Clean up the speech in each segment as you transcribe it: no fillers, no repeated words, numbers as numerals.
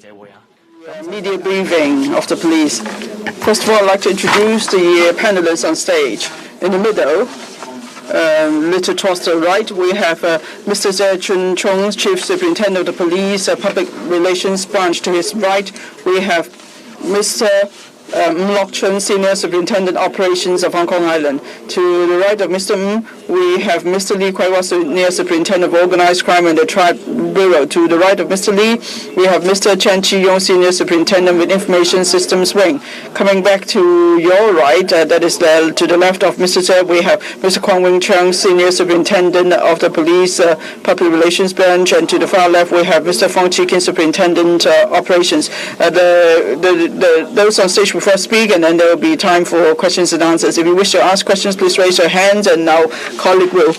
Media briefing of the police. First of all, I'd like to introduce the panelists on stage. In the middle, little towards the right, we have Mr. Zhe Chun Chung, Chief Superintendent of the Police Public Relations Branch. To his right, we have Mr. Mlok Chun, Senior Superintendent Operations of Hong Kong Island. To the right of Mr. we have Mr. Lee Kwai-Wah, Senior Superintendent of Organized Crime and the Tribe Bureau. To the right of Mr. Lee, we have Mr. Chen Chi-yong, Senior Superintendent with Information Systems Wing. Coming back to your right, that is to the left of Mr. Zhe, we have Mr. Kwang Wing-chung, Senior Superintendent of the Police Public Relations Branch, and to the far left, we have Mr. Fong Chi-kin, Superintendent Operations. Those on stage will first speak, and then there will be time for questions and answers. If you wish to ask questions, please raise your hands, and now colleague will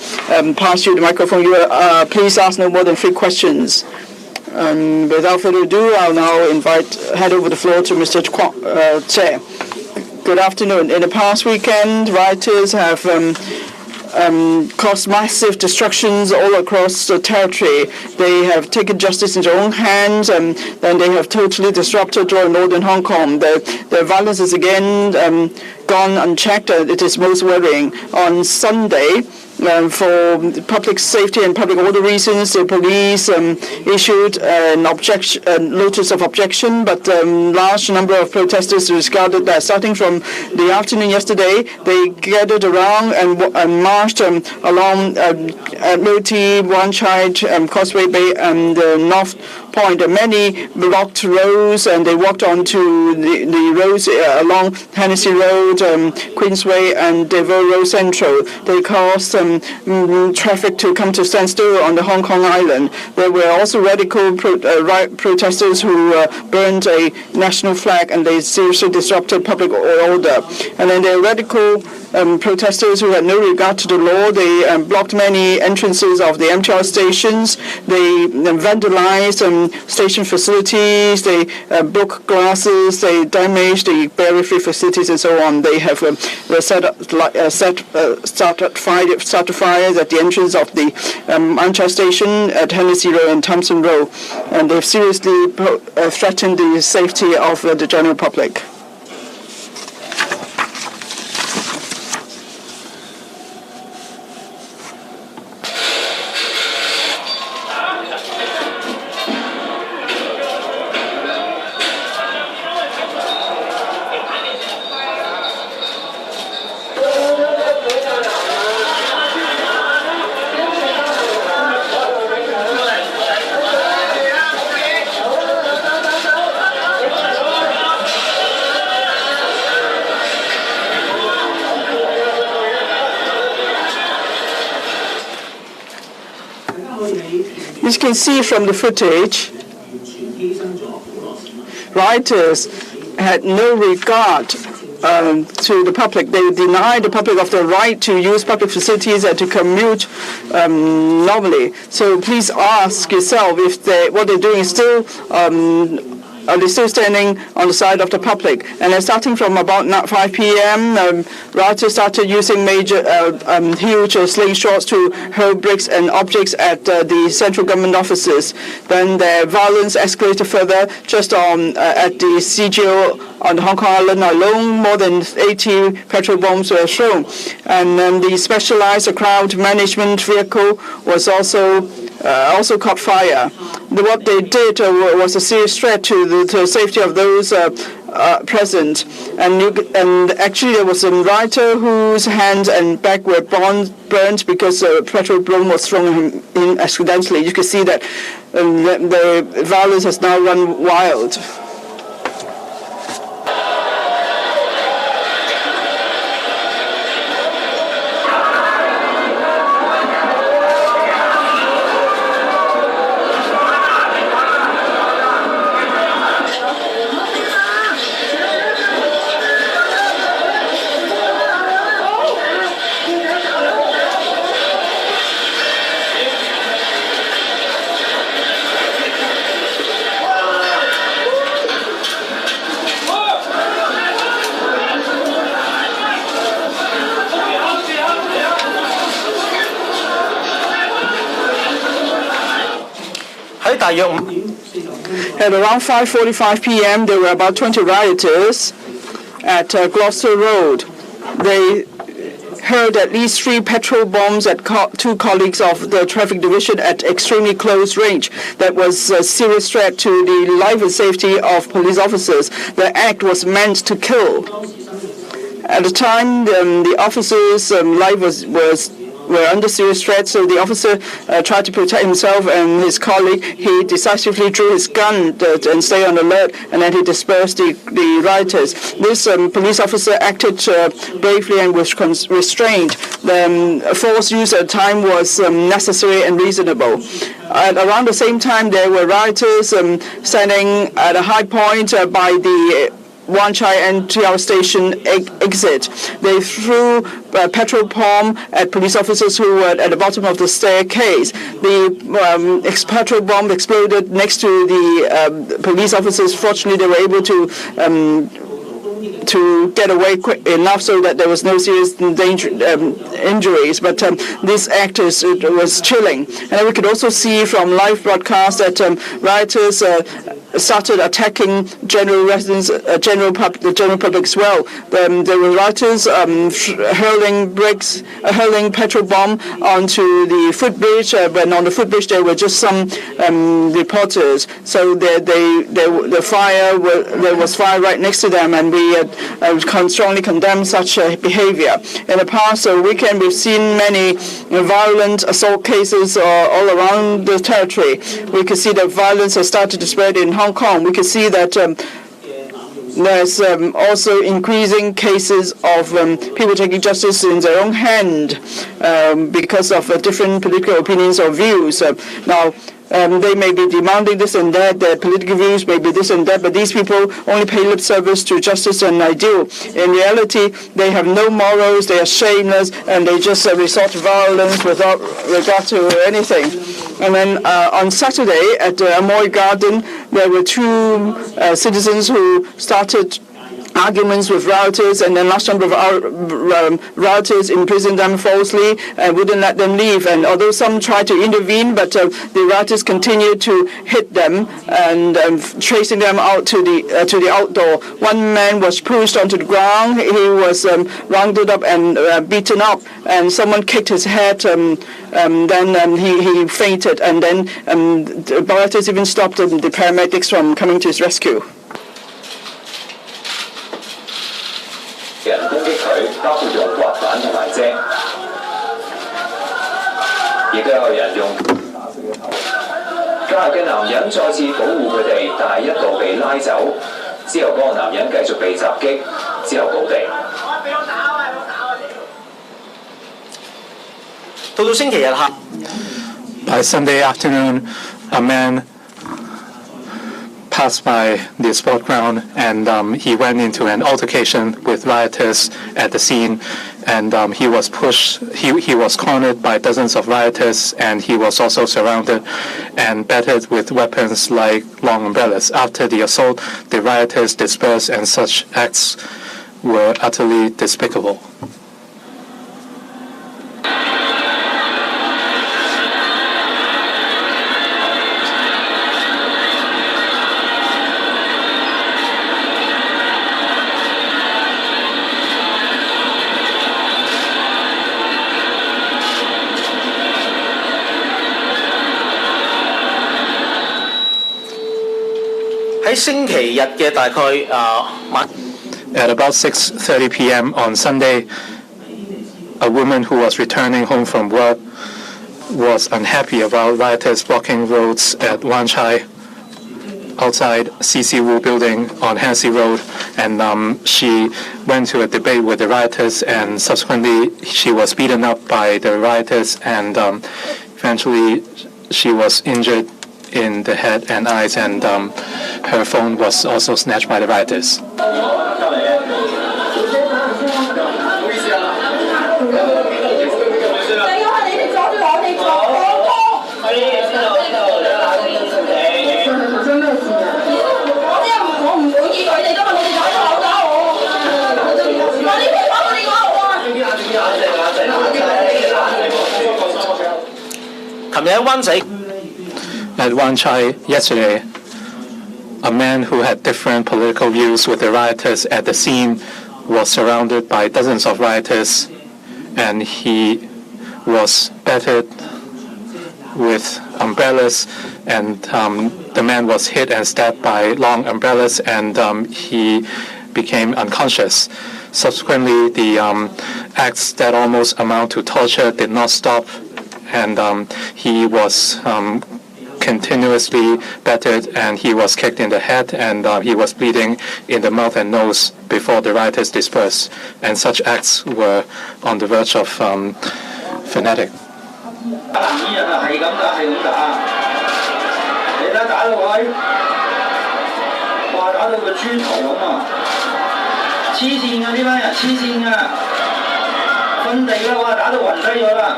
pass you the microphone. You please ask no more than 3 questions. Without further ado, I'll now hand over the floor to Mr. Zhe. Good afternoon. In the past weekend, rioters have caused massive destructions all across the territory. They have taken justice into their own hands, and then they have totally disrupted northern Hong Kong. The violence is again gone unchecked. It is most worrying. On Sunday, for public safety and public order reasons, the police issued an notice of objection, but large number of protesters discarded that. Starting from the afternoon yesterday, they gathered around and marched along Admiralty, Wan Chai, Causeway Bay, and North Point. Many blocked roads, and they walked onto the roads along Hennessy Road, Queensway, and Devon Road Central. They caused traffic to come to standstill on the Hong Kong Island. There were also radical protesters who burned a national flag, and they seriously disrupted public order. And then there are radical protesters who had no regard to the law. They blocked many entrances of the MTR stations. They vandalized station facilities. They broke glasses. They damaged the barrier-free facilities and so on. They have started fires at the entrance of the Manchai station at Hennessy Road and Thompson Road, and they've seriously threatened the safety of the general public. As you can see from the footage, rioters had no regard to the public. They denied the public of the right to use public facilities and to commute normally. So please ask yourself if what they're doing is still are they still standing on the side of the public? And then starting from about 5 p.m., rioters started using major, huge slingshots to hurl bricks and objects at the central government offices. Then the violence escalated further. Just at the CGO on Hong Kong Island alone, more than 80 petrol bombs were thrown. And the specialized crowd management vehicle was also caught fire. What they did was a serious threat to the safety of those present. And actually there was a rioter whose hands and back were burned because petrol bomb was thrown in accidentally. You can see that the violence has now run wild. At around 5:45 p.m., there were about 20 rioters at Gloucester Road. They heard at least 3 petrol bombs at 2 colleagues of the traffic division at extremely close range. That was a serious threat to the life and safety of police officers. The act was meant to kill. At the time, the officer's life were under serious threat, so the officer tried to protect himself and his colleague. He decisively drew his gun and stayed on alert, and then he dispersed the rioters. This police officer acted bravely and with restraint. The force used at the time was necessary and reasonable. At around the same time, there were rioters standing at a high point by the Wan Chai NTR station exit. They threw petrol bomb at police officers who were at the bottom of the staircase. The petrol bomb exploded next to the police officers. Fortunately, they were able to get away quick enough so that there was no serious injuries. But this act was chilling. And then we could also see from live broadcast that rioters started attacking general residents, the general public as well. There were rioters hurling petrol bomb onto the footbridge. When on the footbridge, there were just some reporters. So there was fire right next to them, and we strongly condemn such behavior. In the past weekend, we've seen many violent assault cases all around the territory. We could see that violence has started to spread in Hong Kong. We could see that there's also increasing cases of people taking justice in their own hand because of different political opinions or views. Now, they may be demanding this and that, their political views may be this and that, but these people only pay lip service to justice and ideal. In reality, they have no morals, they are shameless, and they just resort to violence without regard to anything. And then on Saturday at Amoy Garden, there were 2 citizens who started arguments with rioters, and then large number of rioters imprisoned them falsely and wouldn't let them leave. And although some tried to intervene, but the rioters continued to hit them and chasing them out to the outdoor. One man was pushed onto the ground. He was rounded up and beaten up, and someone kicked his head. Then he fainted, and then the rioters even stopped the paramedics from coming to his rescue. 人攻擊佢，包括用滑板同埋遮，亦都有人用加入嘅男人再次保護佢哋，但係一度被拉走，之後嗰個男人繼續被襲擊，之後倒地。到到星期日下。By Sunday afternoon, a man passed by the sport ground, and he went into an altercation with rioters at the scene, and he was pushed. He was cornered by dozens of rioters, and he was also surrounded and battered with weapons like long umbrellas. After the assault, the rioters dispersed, and such acts were utterly despicable. At about 6:30 p.m. on Sunday, a woman who was returning home from work was unhappy about rioters blocking roads at Wan Chai outside C.C. Wu building on Hansi Road, and she went to a debate with the rioters, and subsequently she was beaten up by the rioters, and eventually she was injured in the head and eyes, and her phone was also snatched by the rioters. At Wan Chai yesterday, A man who had different political views with the rioters at the scene was surrounded by dozens of rioters, and he was battered with umbrellas, and the man was hit and stabbed by long umbrellas, and he became unconscious. Subsequently, the acts that almost amount to torture did not stop, and he was continuously battered, and he was kicked in the head, and he was bleeding in the mouth and nose before the rioters dispersed. And such acts were on the verge of fanatic. 男人啊，係咁打，係咁打，你睇打到佢，哇！打到個豬頭咁啊！黐線㗎呢班人，黐線㗎，瞓地啦！哇！打到暈低咗啦，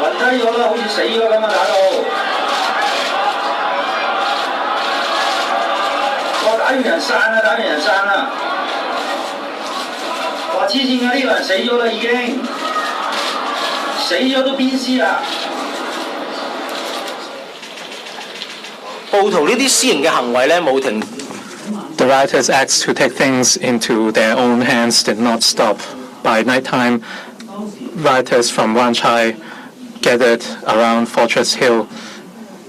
暈低咗啦，好似死咗咁啊！打到，哇！打完人散啦，打完人散啦，哇！黐線㗎，呢個人死咗啦已經。 死咗都鞭屍啦！暴徒呢啲私刑嘅行為咧冇停。The rioters' acts to take things into their own hands did not stop. By nighttime, rioters from Wan Chai gathered around Fortress Hill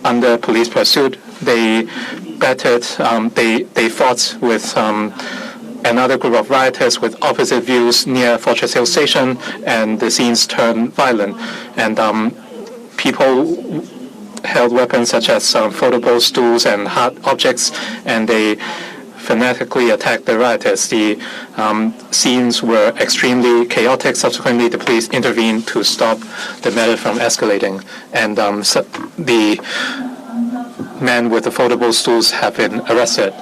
under police pursuit. They battered. They fought with. Another group of rioters with opposite views near Fortress Hill Station, and the scenes turned violent. And people held weapons such as photo booths, stools, and hard objects, and they fanatically attacked the rioters. The scenes were extremely chaotic. Subsequently, the police intervened to stop the matter from escalating, and the men with the photo booth stools have been arrested.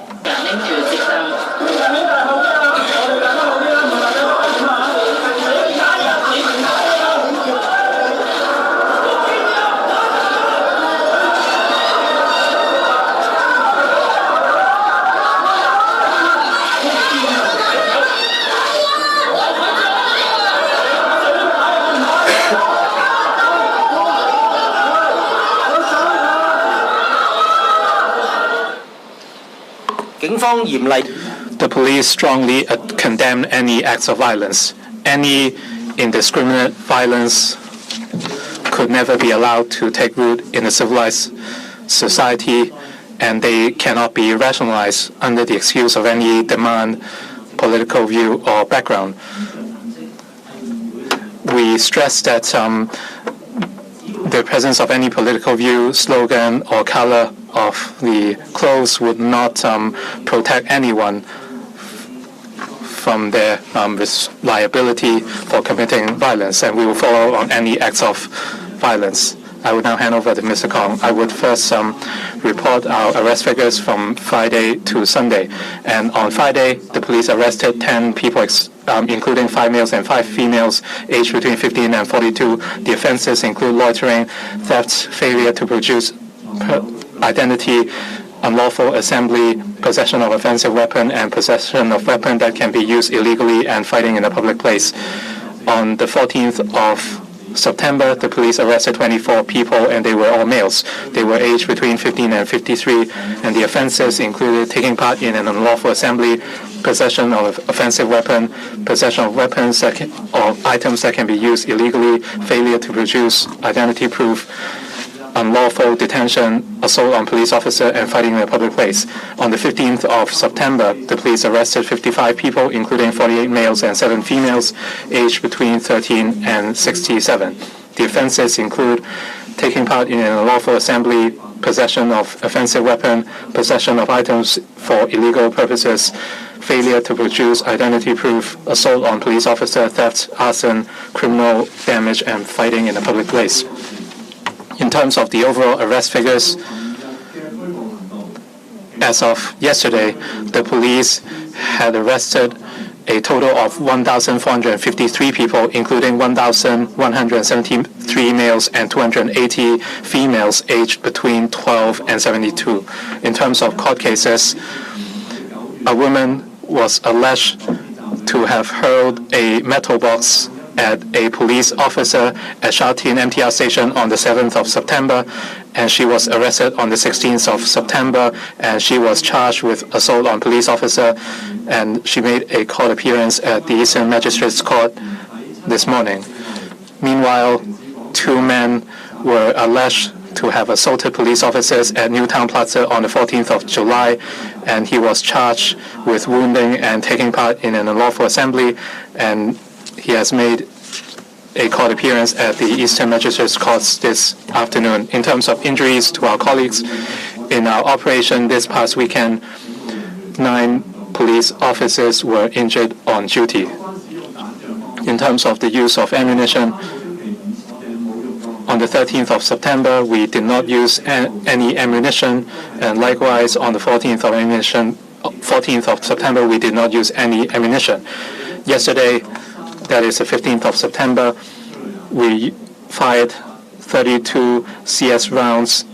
The police strongly condemn any acts of violence. Any indiscriminate violence could never be allowed to take root in a civilized society, and they cannot be rationalized under the excuse of any demand, political view, or background. We stress that the presence of any political view, slogan, or color of the clothes would not protect anyone from their liability for committing violence, and we will follow on any acts of violence. I would now hand over to Mr. Kong. I would first report our arrest figures from Friday to Sunday. And on Friday, the police arrested 10 people, including 5 males and 5 females, aged between 15 and 42. The offenses include loitering, theft, failure to produce identity, unlawful assembly, possession of offensive weapon, and possession of weapon that can be used illegally, and fighting in a public place. On the 14th of September, the police arrested 24 people, and they were all males. They were aged between 15 and 53, and the offenses included taking part in an unlawful assembly, possession of offensive weapon, possession of weapons or items that can be used illegally, failure to produce identity proof, unlawful detention, assault on police officer, and fighting in a public place. On the 15th of September, the police arrested 55 people, including 48 males and 7 females, aged between 13 and 67. The offenses include taking part in an unlawful assembly, possession of offensive weapon, possession of items for illegal purposes, failure to produce identity proof, assault on police officer, theft, arson, criminal damage, and fighting in a public place. In terms of the overall arrest figures, as of yesterday, the police had arrested a total of 1,453 people, including 1,173 males and 280 females aged between 12 and 72. In terms of court cases, a woman was alleged to have hurled a metal box at a police officer at Sha Tin MTR station on the 7th of September, and she was arrested on the 16th of September, and she was charged with assault on police officer, and she made a court appearance at the Eastern Magistrates Court this morning. Meanwhile, 2 men were alleged to have assaulted police officers at Newtown Plaza on the 14th of July, and he was charged with wounding and taking part in an unlawful assembly, and he has made a court appearance at the Eastern Magistrates Courts this afternoon. In terms of injuries to our colleagues, in our operation this past weekend, 9 police officers were injured on duty. In terms of the use of ammunition, on the 13th of September, we did not use any ammunition, and likewise on the 14th of September, we did not use any ammunition. Yesterday, that is the 15th of September, we fired 32 CS rounds,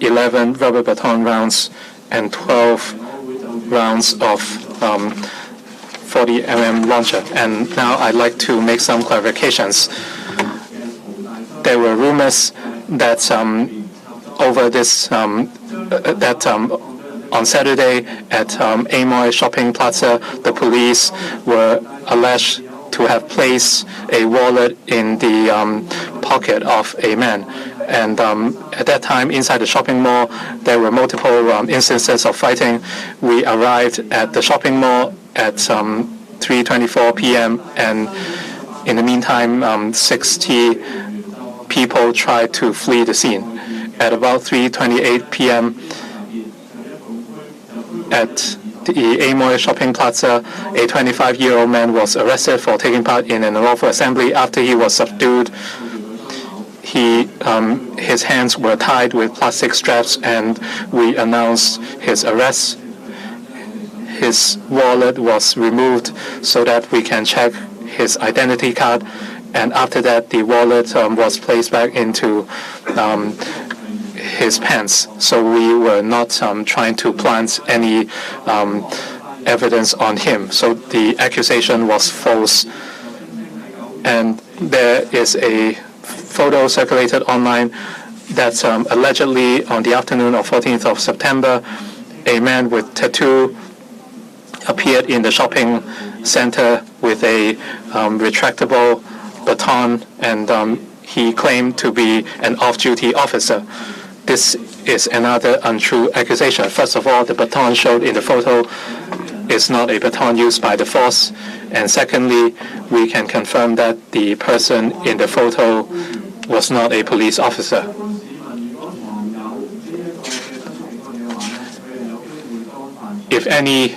11 rubber baton rounds, and 12 rounds of 40 mm launcher. And now I'd like to make some clarifications. There were rumors that on Saturday at Amoy Shopping Plaza, the police were alleged to have placed a wallet in the pocket of a man. And at that time, inside the shopping mall, there were multiple instances of fighting. We arrived at the shopping mall at 3:24 p.m. and in the meantime, 60 people tried to flee the scene. At about 3:28 p.m. at the Amoy Shopping Plaza, a 25-year-old man was arrested for taking part in an unlawful assembly. After he was subdued, his hands were tied with plastic straps, and we announced his arrest. His wallet was removed so that we can check his identity card, and after that, the wallet was placed back into his pants. So we were not trying to plant any evidence on him. So the accusation was false. And there is a photo circulated online that allegedly on the afternoon of 14th of September, a man with tattoo appeared in the shopping center with a retractable baton, and he claimed to be an off-duty officer. This is another untrue accusation. First of all, the baton showed in the photo is not a baton used by the force, and secondly, we can confirm that the person in the photo was not a police officer. If any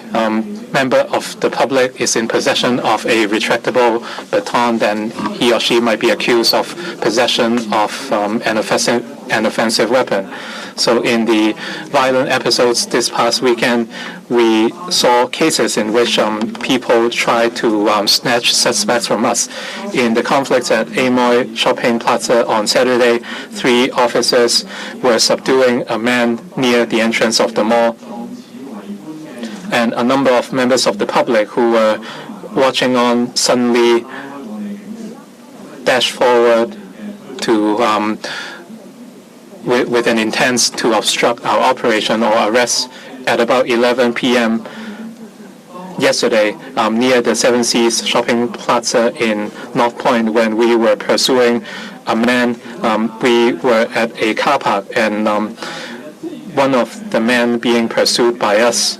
member of the public is in possession of a retractable baton, then he or she might be accused of possession of an offensive weapon. So in the violent episodes this past weekend, we saw cases in which people tried to snatch suspects from us. In the conflicts at Amoy Shopping Plaza on Saturday, 3 officers were subduing a man near the entrance of the mall, and a number of members of the public who were watching on suddenly dashed forward to with an intent to obstruct our operation or arrest at about 11 p.m. yesterday near the Seven Seas Shopping Plaza in North Point. When we were pursuing a man, we were at a car park, and one of the men being pursued by us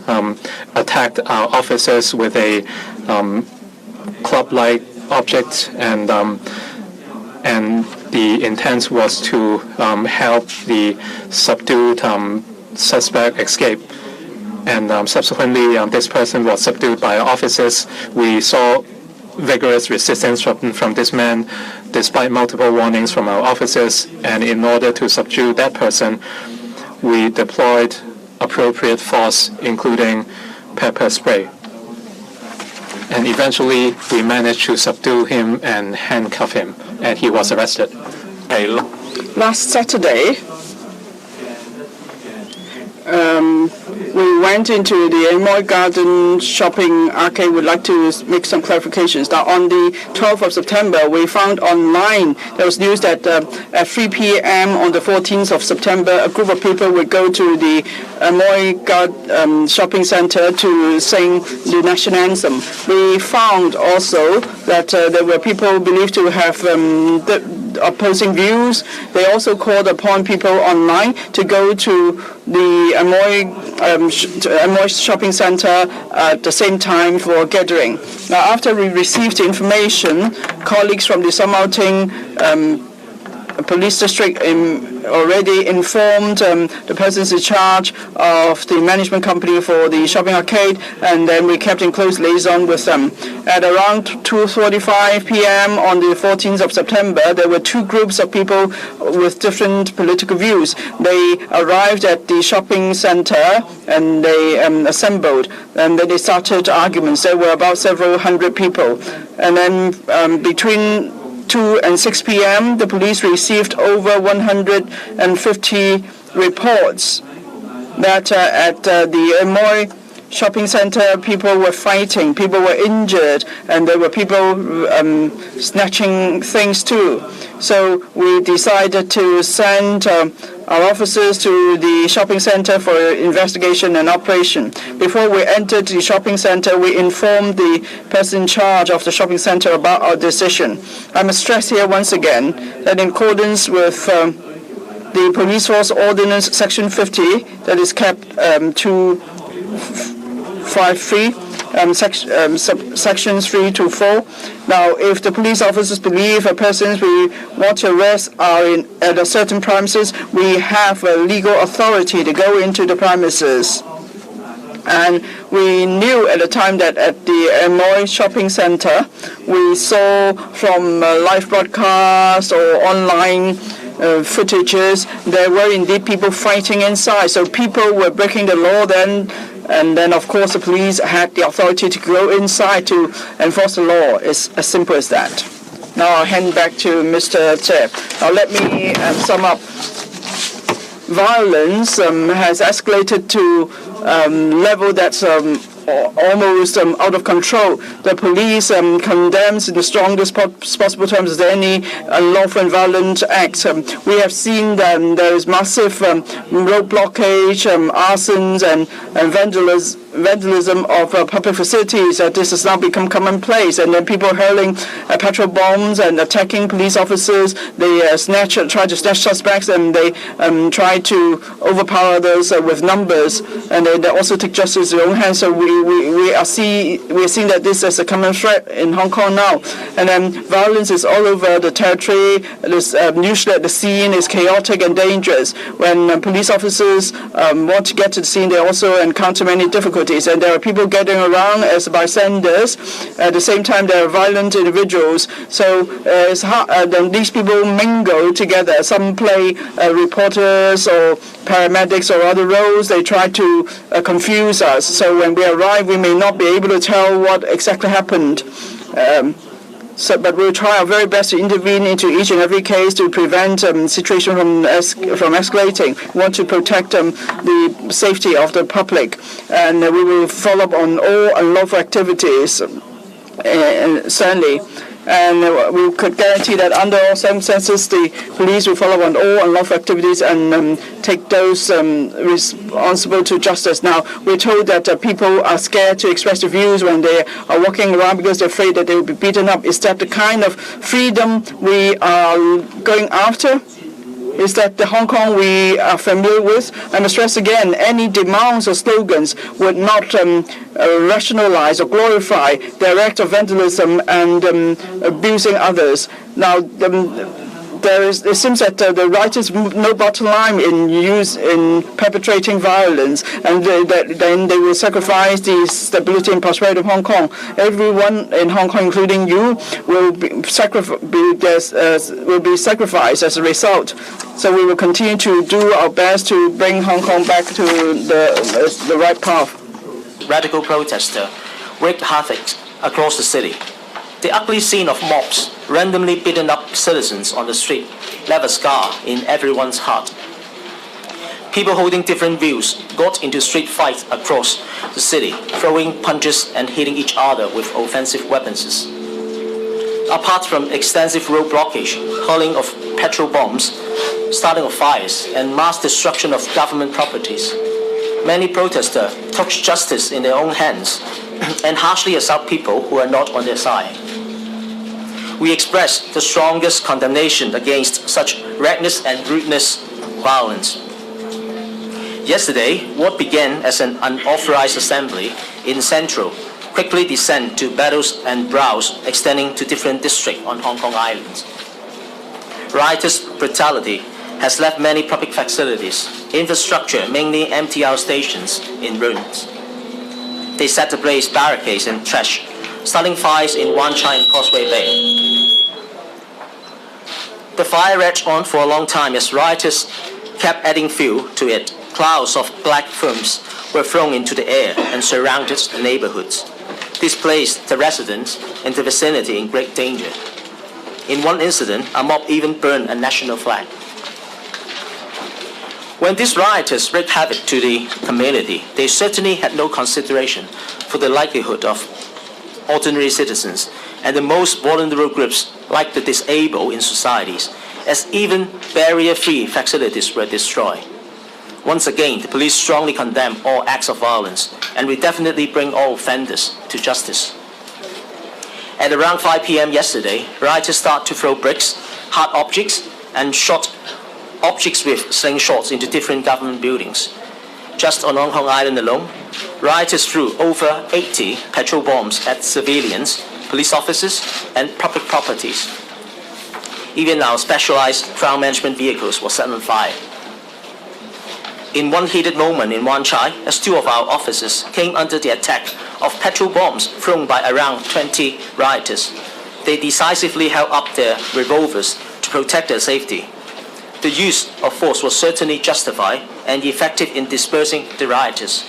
attacked our officers with a club-like object, and the intent was to help the subdued suspect escape. And subsequently, this person was subdued by our officers. We saw vigorous resistance from this man, despite multiple warnings from our officers. And in order to subdue that person, we deployed appropriate force, including pepper spray. And eventually, we managed to subdue him and handcuff him, and he was arrested. Last Saturday, we went into the Amoy Garden shopping arcade, we'd like to make some clarifications. Now, on the 12th of September, we found online there was news that at 3 p.m. on the 14th of September, a group of people would go to the Amoy Garden shopping center to sing the national anthem. We found also that there were people believed to have opposing views. They also called upon people online to go to the Amoy shopping center at the same time for gathering. Now, after we received the information, colleagues from the Somauting police district already informed the persons in charge of the management company for the shopping arcade, and then we kept in close liaison with them. At around 2:45 p.m. on the 14th of September, there were two groups of people with different political views. They arrived at the shopping center and they assembled, and then they started arguments. There were about several hundred people. And then between 2 and 6 p.m., the police received over 150 reports that at the Amoy shopping center, people were fighting, people were injured, and there were people snatching things too. So we decided to send our officers to the shopping center for investigation and operation. Before we entered the shopping center, we informed the person in charge of the shopping center about our decision. I must stress here once again that in accordance with the Police Force Ordinance Section 50, that is kept 253, sections 3 to 4. Now, if the police officers believe a person we want to arrest are at a certain premises, we have a legal authority to go into the premises. And we knew at the time that at the Amoy shopping center, we saw from live broadcast or online footages, there were indeed people fighting inside. So people were breaking the law then. And then, of course, the police had the authority to go inside to enforce the law. It's as simple as that. Now I'll hand back to Mr. Tse. Now let me sum up. Violence has escalated to level that's almost out of control. The police condemns in the strongest possible terms any unlawful and violent acts. We have seen that there is massive road blockage, arsons, and vandalism of public facilities. This has now become commonplace, and then people hurling petrol bombs and attacking police officers. They try to snatch suspects, and they try to overpower others with numbers, and they also take justice in their own hands. So we are seeing that this is a common threat in Hong Kong now, and then violence is all over the territory. Usually at the scene is chaotic and dangerous. When police officers want to get to the scene, they also encounter many difficulties, and there are people getting around as bystanders. At the same time, there are violent individuals. So it's hard. Then these people mingle together. Some play reporters or paramedics or other roles. They try to confuse us. So when we arrive, we may not be able to tell what exactly happened. But we'll try our very best to intervene into each and every case to prevent situation from escalating. We want to protect the safety of the public, and we will follow up on all unlawful activities, certainly. And we could guarantee that under all circumstances, the police will follow on all unlawful activities and take those responsible to justice. Now, we're told that people are scared to express their views when they are walking around because they're afraid that they will be beaten up. Is that the kind of freedom we are going after? Is that the Hong Kong we are familiar with? I must stress again, any demands or slogans would not rationalize or glorify their act of vandalism and abusing others. Now, it seems that the right is no bottom line in perpetrating violence, and then they will sacrifice the stability and prosperity of Hong Kong. Everyone in Hong Kong, including you, will be sacrificed as a result. So we will continue to do our best to bring Hong Kong back to the right path. Radical protester wreaked havoc across the city. The ugly scene of mobs randomly beating up citizens on the street left a scar in everyone's heart. People holding different views got into street fights across the city, throwing punches and hitting each other with offensive weapons. Apart from extensive road blockage, hurling of petrol bombs, starting of fires, and mass destruction of government properties, many protesters took justice in their own hands and harshly assault people who are not on their side. We express the strongest condemnation against such reckless and ruthless violence. Yesterday, what began as an unauthorized assembly in Central quickly descended to battles and brawls extending to different districts on Hong Kong Island. Riotous brutality has left many public facilities, infrastructure, mainly MTR stations, in ruins. They set ablaze barricades and trash, starting fires in Wan Chai and Causeway Bay. The fire raged on for a long time as rioters kept adding fuel to it. Clouds of black fumes were thrown into the air and surrounded the neighborhoods. This placed the residents in the vicinity in great danger. In one incident, a mob even burned a national flag. When these rioters wreaked havoc to the community, they certainly had no consideration for the livelihood of ordinary citizens and the most vulnerable groups like the disabled in societies, as even barrier-free facilities were destroyed. Once again, the police strongly condemn all acts of violence and will definitely bring all offenders to justice. At around 5 p.m. yesterday, rioters started to throw bricks, hard objects, and shot objects with slingshots into different government buildings. Just on Hong Kong Island alone, rioters threw over 80 petrol bombs at civilians, police officers, and public properties. Even our specialized crowd management vehicles were set on fire. In one heated moment in Wan Chai, as two of our officers came under the attack of petrol bombs thrown by around 20 rioters, they decisively held up their revolvers to protect their safety. The use of force was certainly justified and effective in dispersing the rioters.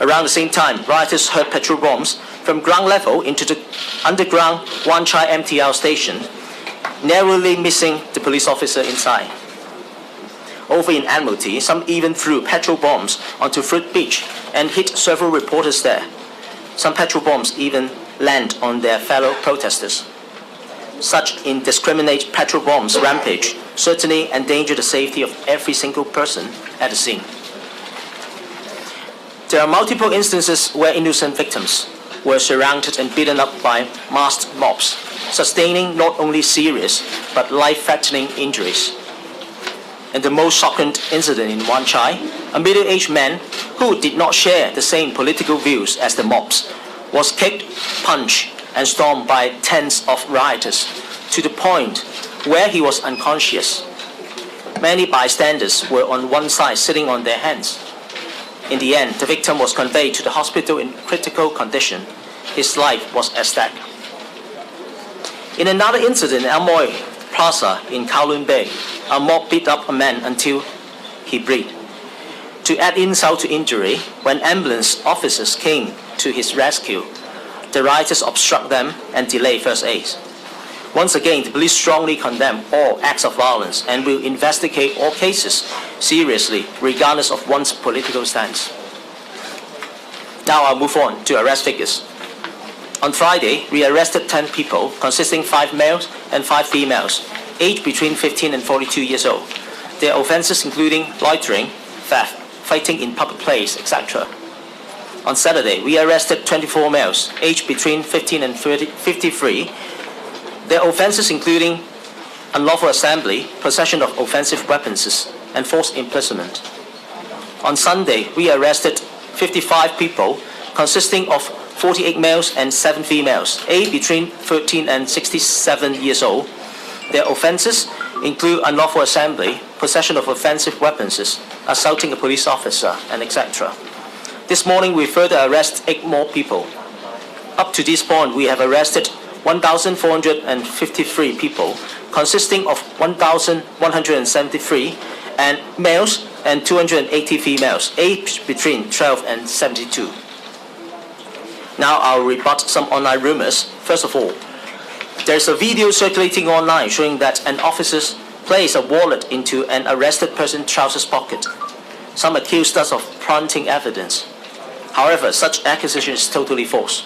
Around the same time, rioters hurled petrol bombs from ground level into the underground Wan Chai MTR station, narrowly missing the police officer inside. Over in Admiralty, some even threw petrol bombs onto Fruit Beach and hit several reporters there. Some petrol bombs even land on their fellow protesters. Such indiscriminate petrol bombs rampage certainly endanger the safety of every single person at the scene. There are multiple instances where innocent victims were surrounded and beaten up by masked mobs, sustaining not only serious but life-threatening injuries. In the most shocking incident in Wan Chai, a middle-aged man who did not share the same political views as the mobs was kicked, punched, and stormed by tens of rioters to the point where he was unconscious. Many bystanders were on one side sitting on their hands. In the end, the victim was conveyed to the hospital in critical condition. His life was at stake. In another incident in Amoy Plaza in Kowloon Bay, a mob beat up a man until he breathed. To add insult to injury, when ambulance officers came to his rescue, the rioters obstruct them and delay first aid. Once again, the police strongly condemn all acts of violence and will investigate all cases seriously, regardless of one's political stance. Now I'll move on to arrest figures. On Friday, we arrested 10 people, consisting 5 males and 5 females, aged between 15 and 42 years old. Their offenses including loitering, theft, fighting in public place, etc. On Saturday, we arrested 24 males, aged between 15 and 53. Their offenses including unlawful assembly, possession of offensive weapons, and forced imprisonment. On Sunday, we arrested 55 people, consisting of 48 males and 7 females, aged between 13 and 67 years old. Their offenses include unlawful assembly, possession of offensive weapons, assaulting a police officer, and etc. This morning, we further arrest 8 more people. Up to this point, we have arrested 1,453 people, consisting of 1,173 and males and 280 females, aged between 12 and 72. Now I'll rebut some online rumors. First of all, there's a video circulating online showing that an officer placed a wallet into an arrested person's trousers pocket. Some accused us of planting evidence. However, such accusation is totally false.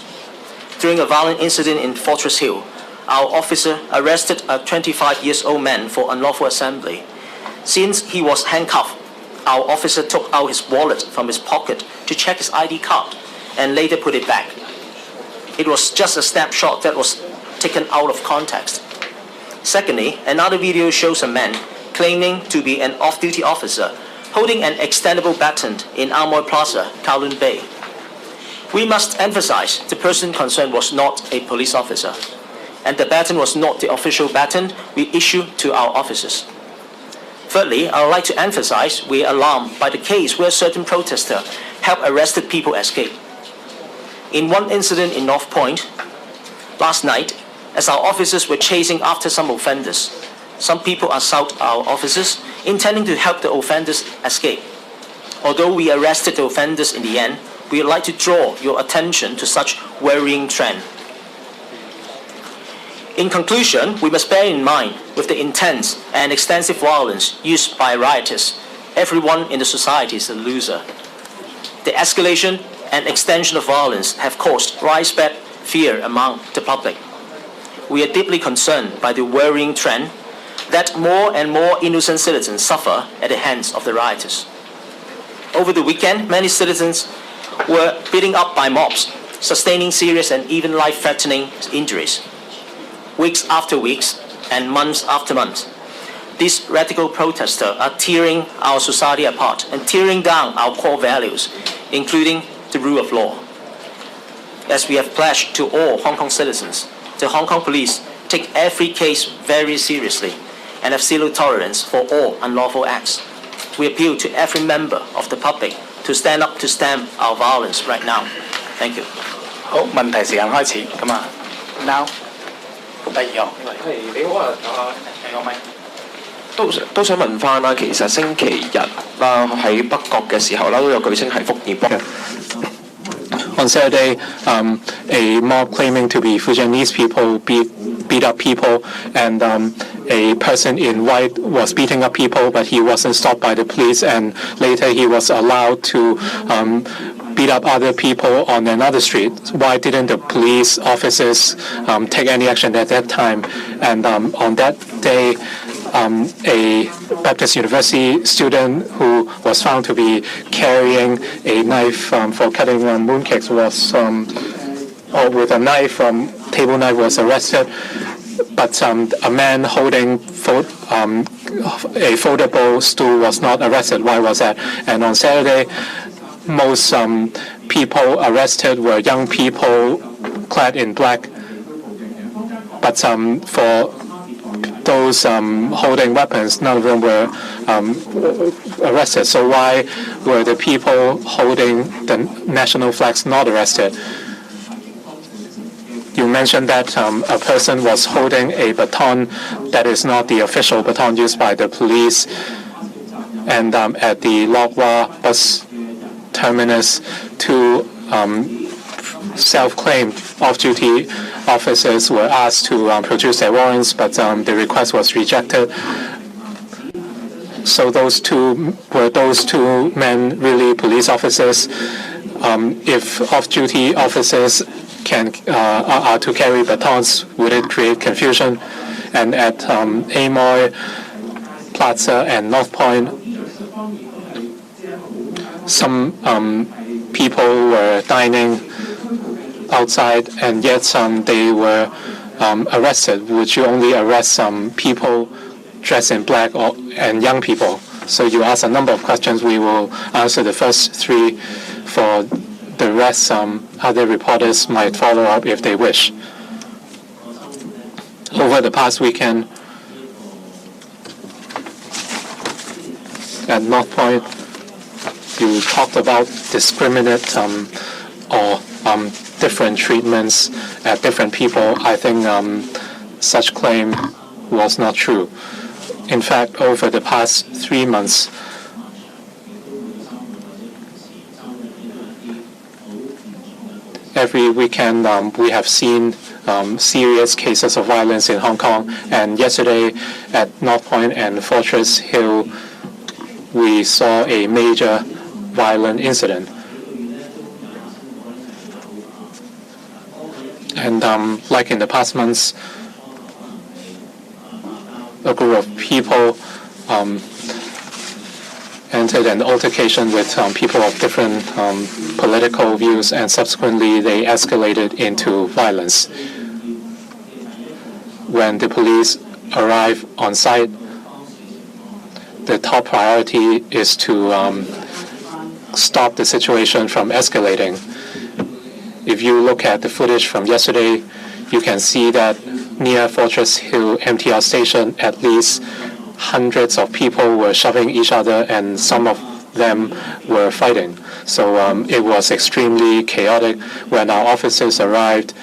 During a violent incident in Fortress Hill, our officer arrested a 25-year-old man for unlawful assembly. Since he was handcuffed, our officer took out his wallet from his pocket to check his ID card and later put it back. It was just a snapshot that was taken out of context. Secondly, another video shows a man claiming to be an off-duty officer holding an extendable baton in Amoy Plaza, Kowloon Bay. We must emphasize the person concerned was not a police officer, and the baton was not the official baton we issued to our officers. Thirdly, I would like to emphasize we are alarmed by the case where certain protesters helped arrested people escape. In one incident in North Point, last night, as our officers were chasing after some offenders, some people assaulted our officers, intending to help the offenders escape. Although we arrested the offenders in the end, we would like to draw your attention to such worrying trend. In conclusion, we must bear in mind, with the intense and extensive violence used by rioters, everyone in the society is a loser. The escalation and extension of violence have caused widespread fear among the public. We are deeply concerned by the worrying trend that more and more innocent citizens suffer at the hands of the rioters. Over the weekend, many citizens were beaten up by mobs, sustaining serious and even life-threatening injuries. Weeks after weeks and months after months, these radical protesters are tearing our society apart and tearing down our core values, including the rule of law. As we have pledged to all Hong Kong citizens, the Hong Kong police take every case very seriously and have zero tolerance for all unlawful acts. We appeal to every member of the public to stand up to stem our violence right now. Thank you. 好，問題時間開始，咁啊 ，now 第二項，係你好啊，你個咪。都想問翻啦，其實星期日啦喺北角嘅時候啦，都有舉稱係福建幫。On Saturday, a mob claiming to be Fujianese people beat up people, and a person in white was beating up people, but he wasn't stopped by the police, and later he was allowed to beat up other people on another street. Why didn't the police officers take any action at that time? And on that day, a Baptist University student who was found to be carrying a knife for cutting mooncakes was, or with a knife, table knife, was arrested. But a man holding a foldable stool was not arrested. Why was that? And on Saturday, most people arrested were young people clad in black. But for those holding weapons, none of them were arrested. So why were the people holding the national flags not arrested? You mentioned that a person was holding a baton that is not the official baton used by the police, and at the Lok Wah bus terminus, two self-claimed off-duty officers were asked to produce their warrants, but the request was rejected. So those two men really police officers? If off-duty officers are to carry batons, would it create confusion? And at Amoy Plaza and North Point, some people were dining outside, and yet they were arrested. Would you only arrest some people dressed in black and young people? So you asked a number of questions. We will answer the first three. For the rest, other reporters might follow up if they wish. Over the past weekend at North Point, you talked about discriminate or different treatments at different people. I think such claim was not true. In fact, over the past 3 months, every weekend we have seen serious cases of violence in Hong Kong. And yesterday at North Point and Fortress Hill, we saw a major violent incident. And like in the past months, a group of people entered an altercation with people of different political views, and subsequently they escalated into violence. When the police arrive on site, the top priority is to stop the situation from escalating. If you look at the footage from yesterday, you can see that near Fortress Hill MTR station, at least hundreds of people were shoving each other, and some of them were fighting. So it was extremely chaotic. When our officers arrived,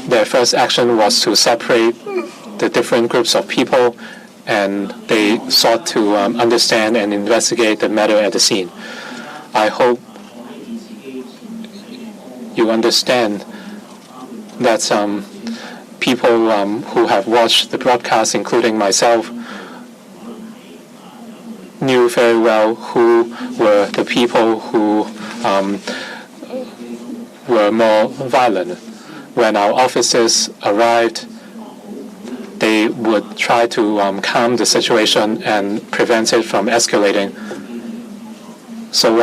their first action was to separate the different groups of people, and they sought to understand and investigate the matter at the scene. I hope you understand that people who have watched the broadcast, including myself, knew very well who were the people who were more violent. When our officers arrived, they would try to calm the situation and prevent it from escalating. So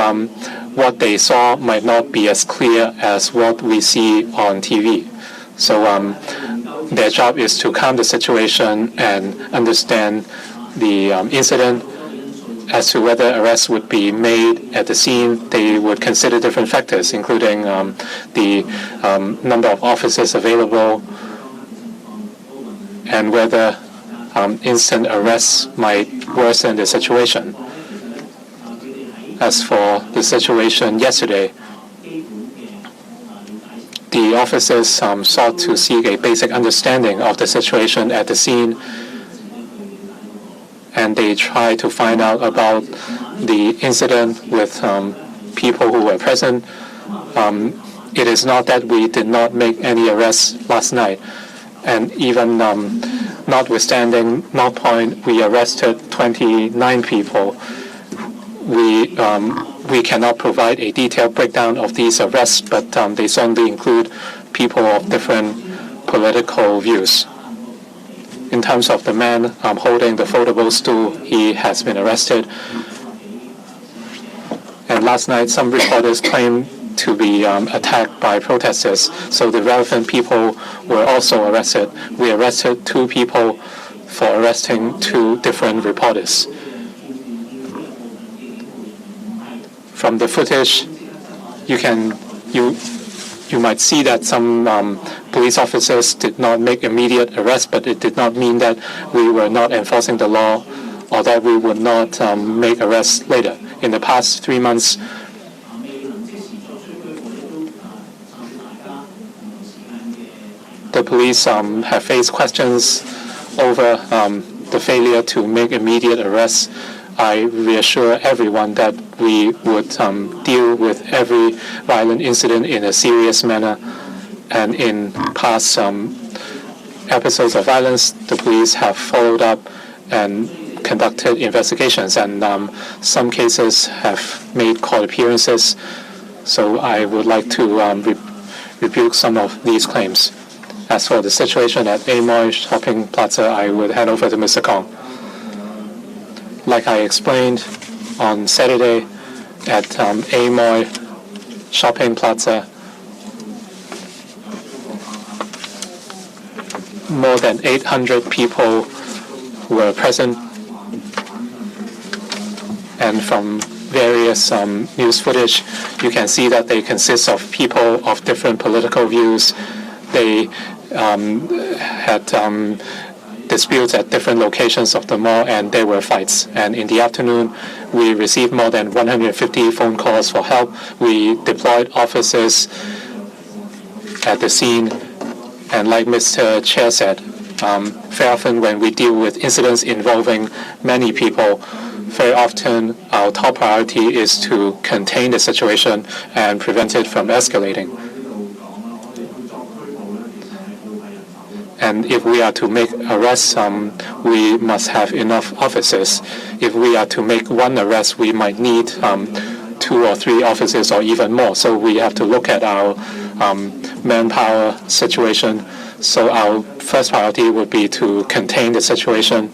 what they saw might not be as clear as what we see on TV. So their job is to calm the situation and understand the incident. As to whether arrests would be made at the scene, they would consider different factors, including the number of officers available and whether instant arrests might worsen the situation. As for the situation yesterday, the officers sought to seek a basic understanding of the situation at the scene, and they tried to find out about the incident with people who were present. It is not that we did not make any arrests last night, and even notwithstanding North Point, we arrested 29 people. We cannot provide a detailed breakdown of these arrests, but they certainly include people of different political views. In terms of the man holding the foldable stool, he has been arrested. And last night, some reporters claimed to be attacked by protesters, so the relevant people were also arrested. We arrested 2 people for arresting 2 different reporters. From the footage, you might see that some police officers did not make immediate arrests, but it did not mean that we were not enforcing the law or that we would not make arrests later. In the past 3 months, the police have faced questions over the failure to make immediate arrests. I reassure everyone that we would deal with every violent incident in a serious manner. And in past episodes of violence, the police have followed up and conducted investigations, and some cases have made court appearances. So I would like to rebuke some of these claims. As for the situation at Amoy Shopping Plaza, I would hand over to Mr. Kong. Like I explained on Saturday at Amoy Shopping Plaza, more than 800 people were present, and from various news footage, you can see that they consist of people of different political views. They had disputes at different locations of the mall, and there were fights. And in the afternoon, we received more than 150 phone calls for help. We deployed officers at the scene, and like Mr. Chair said, very often when we deal with incidents involving many people, very often our top priority is to contain the situation and prevent it from escalating. And if we are to make arrests, we must have enough officers. If we are to make one arrest, we might need 2 or 3 officers or even more. So we have to look at our manpower situation. So our first priority would be to contain the situation,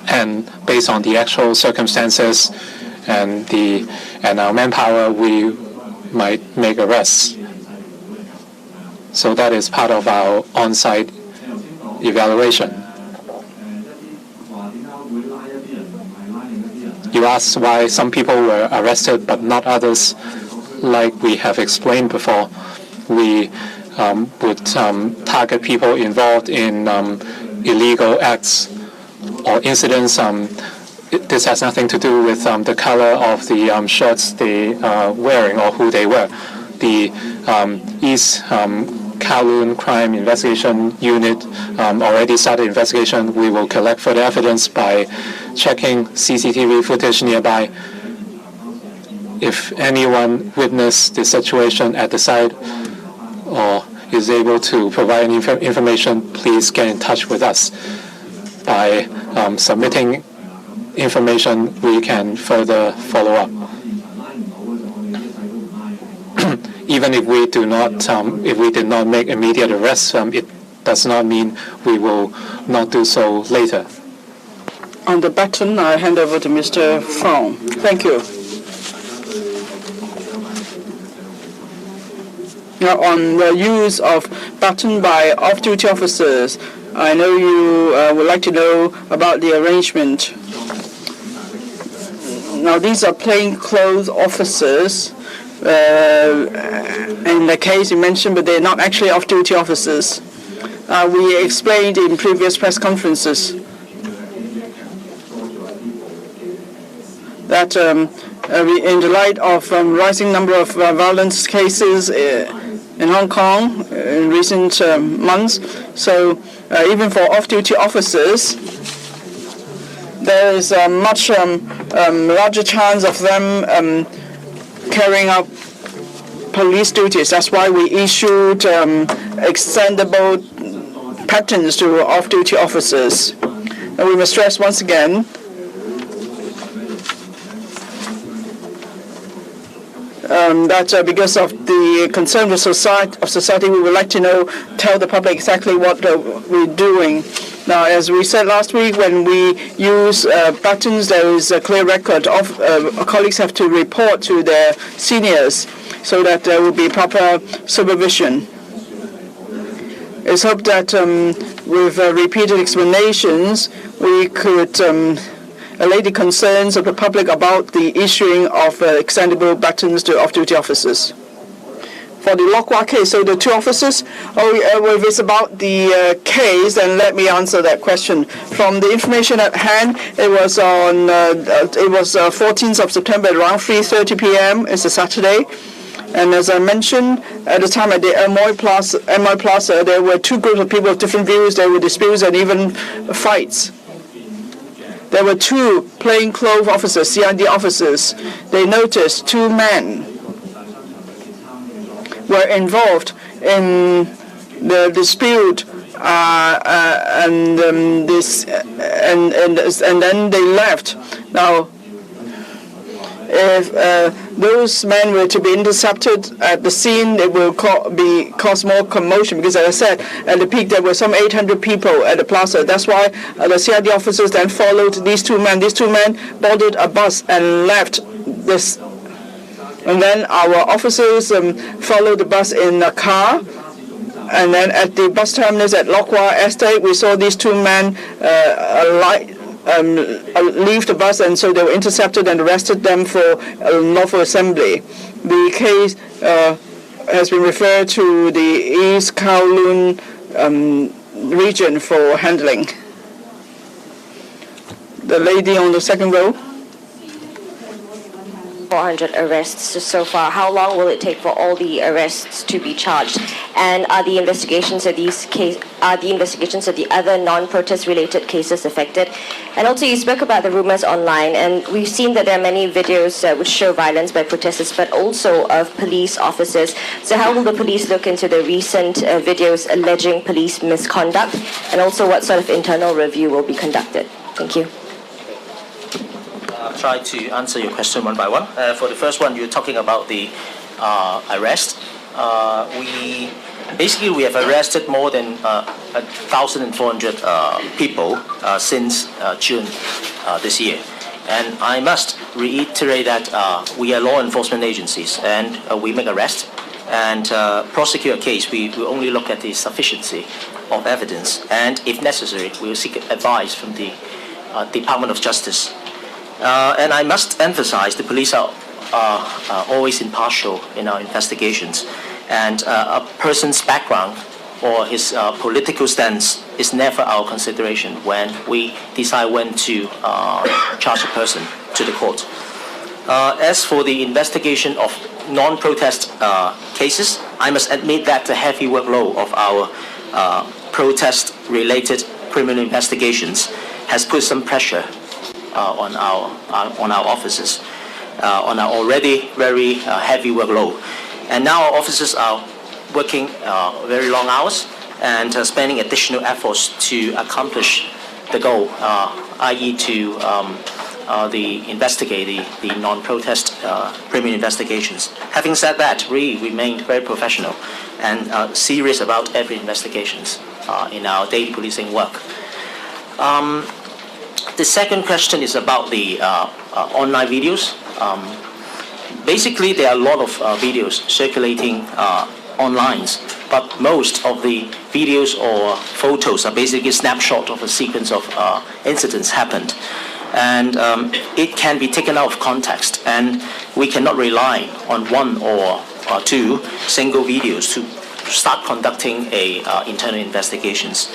and based on the actual circumstances and our manpower, we might make arrests. So that is part of our on-site evaluation. You asked why some people were arrested but not others. Like we have explained before, we would target people involved in illegal acts or incidents. This has nothing to do with the color of the shirts they are wearing or who they were. The East Kowloon Crime Investigation Unit already started investigation. We will collect further evidence by checking CCTV footage nearby. If anyone witnessed the situation at the site or is able to provide any information, please get in touch with us. By submitting information, we can further follow up. Even if we do not, if we did not make immediate arrests, it does not mean we will not do so later. On the baton, I hand over to Mr. Fong. Thank you. Now, on the use of baton by off-duty officers, I know you would like to know about the arrangement. Now, these are plainclothes officers. In the case you mentioned, but they're not actually off-duty officers. We explained in previous press conferences that in the light of rising number of violence cases in Hong Kong in recent months, so even for off-duty officers, there is a much larger chance of them carrying out police duties. That's why we issued extendable patents to off-duty officers. And we must stress once again that because of the concern of society, we would like to tell the public exactly what we're doing. Now, as we said last week, when we use batons, there is a clear record of colleagues have to report to their seniors so that there will be proper supervision. It's hoped that with repeated explanations, we could allay the concerns of the public about the issuing of extendable batons to off-duty officers. For the Lok Wah case, so the 2 officers, if it's about the case, then let me answer that question. From the information at hand, it was on 14th of September at around 3:30 p.m. It's a Saturday. And as I mentioned, at the time at the Amoy Plaza, there were 2 groups of people with different views. There were disputes and even fights. There were 2 plainclothes officers, CID officers. They noticed 2 men were involved in the dispute, and then they left. Now, if those men were to be intercepted at the scene, it will cause more commotion because, as I said, at the peak there were some 800 people at the plaza. That's why the CID officers then followed these 2 men. These 2 men boarded a bus and left this. And then our officers followed the bus in a car. And then at the bus terminus at Lok Wah Estate, we saw these 2 men leave the bus, and so they were intercepted and arrested them for lawful assembly. The case has been referred to the East Kowloon region for handling. The lady on the second row. 2,400 arrests so far. How long will it take for all the arrests to be charged? And are the investigations of the other non-protest related cases affected? And also, you spoke about the rumors online, and we've seen that there are many videos which show violence by protesters, but also of police officers. So how will the police look into the recent videos alleging police misconduct? And also, what sort of internal review will be conducted? Thank you. I'll try to answer your question one by one. For the first one, you're talking about the arrest. We have arrested more than 1,400 people since June this year. And I must reiterate that we are law enforcement agencies, and we make arrests and prosecute a case. We will only look at the sufficiency of evidence, and if necessary, we will seek advice from the Department of Justice. And I must emphasize the police are always impartial in our investigations, and a person's background or his political stance is never our consideration when we decide when to charge a person to the court. As for the investigation of non-protest cases, I must admit that the heavy workload of our protest-related criminal investigations has put some pressure on our officers, on our already very heavy workload. And now our officers are working very long hours and spending additional efforts to accomplish the goal, i.e. to investigate the non-protest criminal investigations. Having said that, we remain very professional and serious about every investigations in our daily policing work. The second question is about the online videos. Basically, there are a lot of videos circulating online, but most of the videos or photos are basically a snapshot of a sequence of incidents happened. And it can be taken out of context, and we cannot rely on one or two single videos to start conducting internal investigations.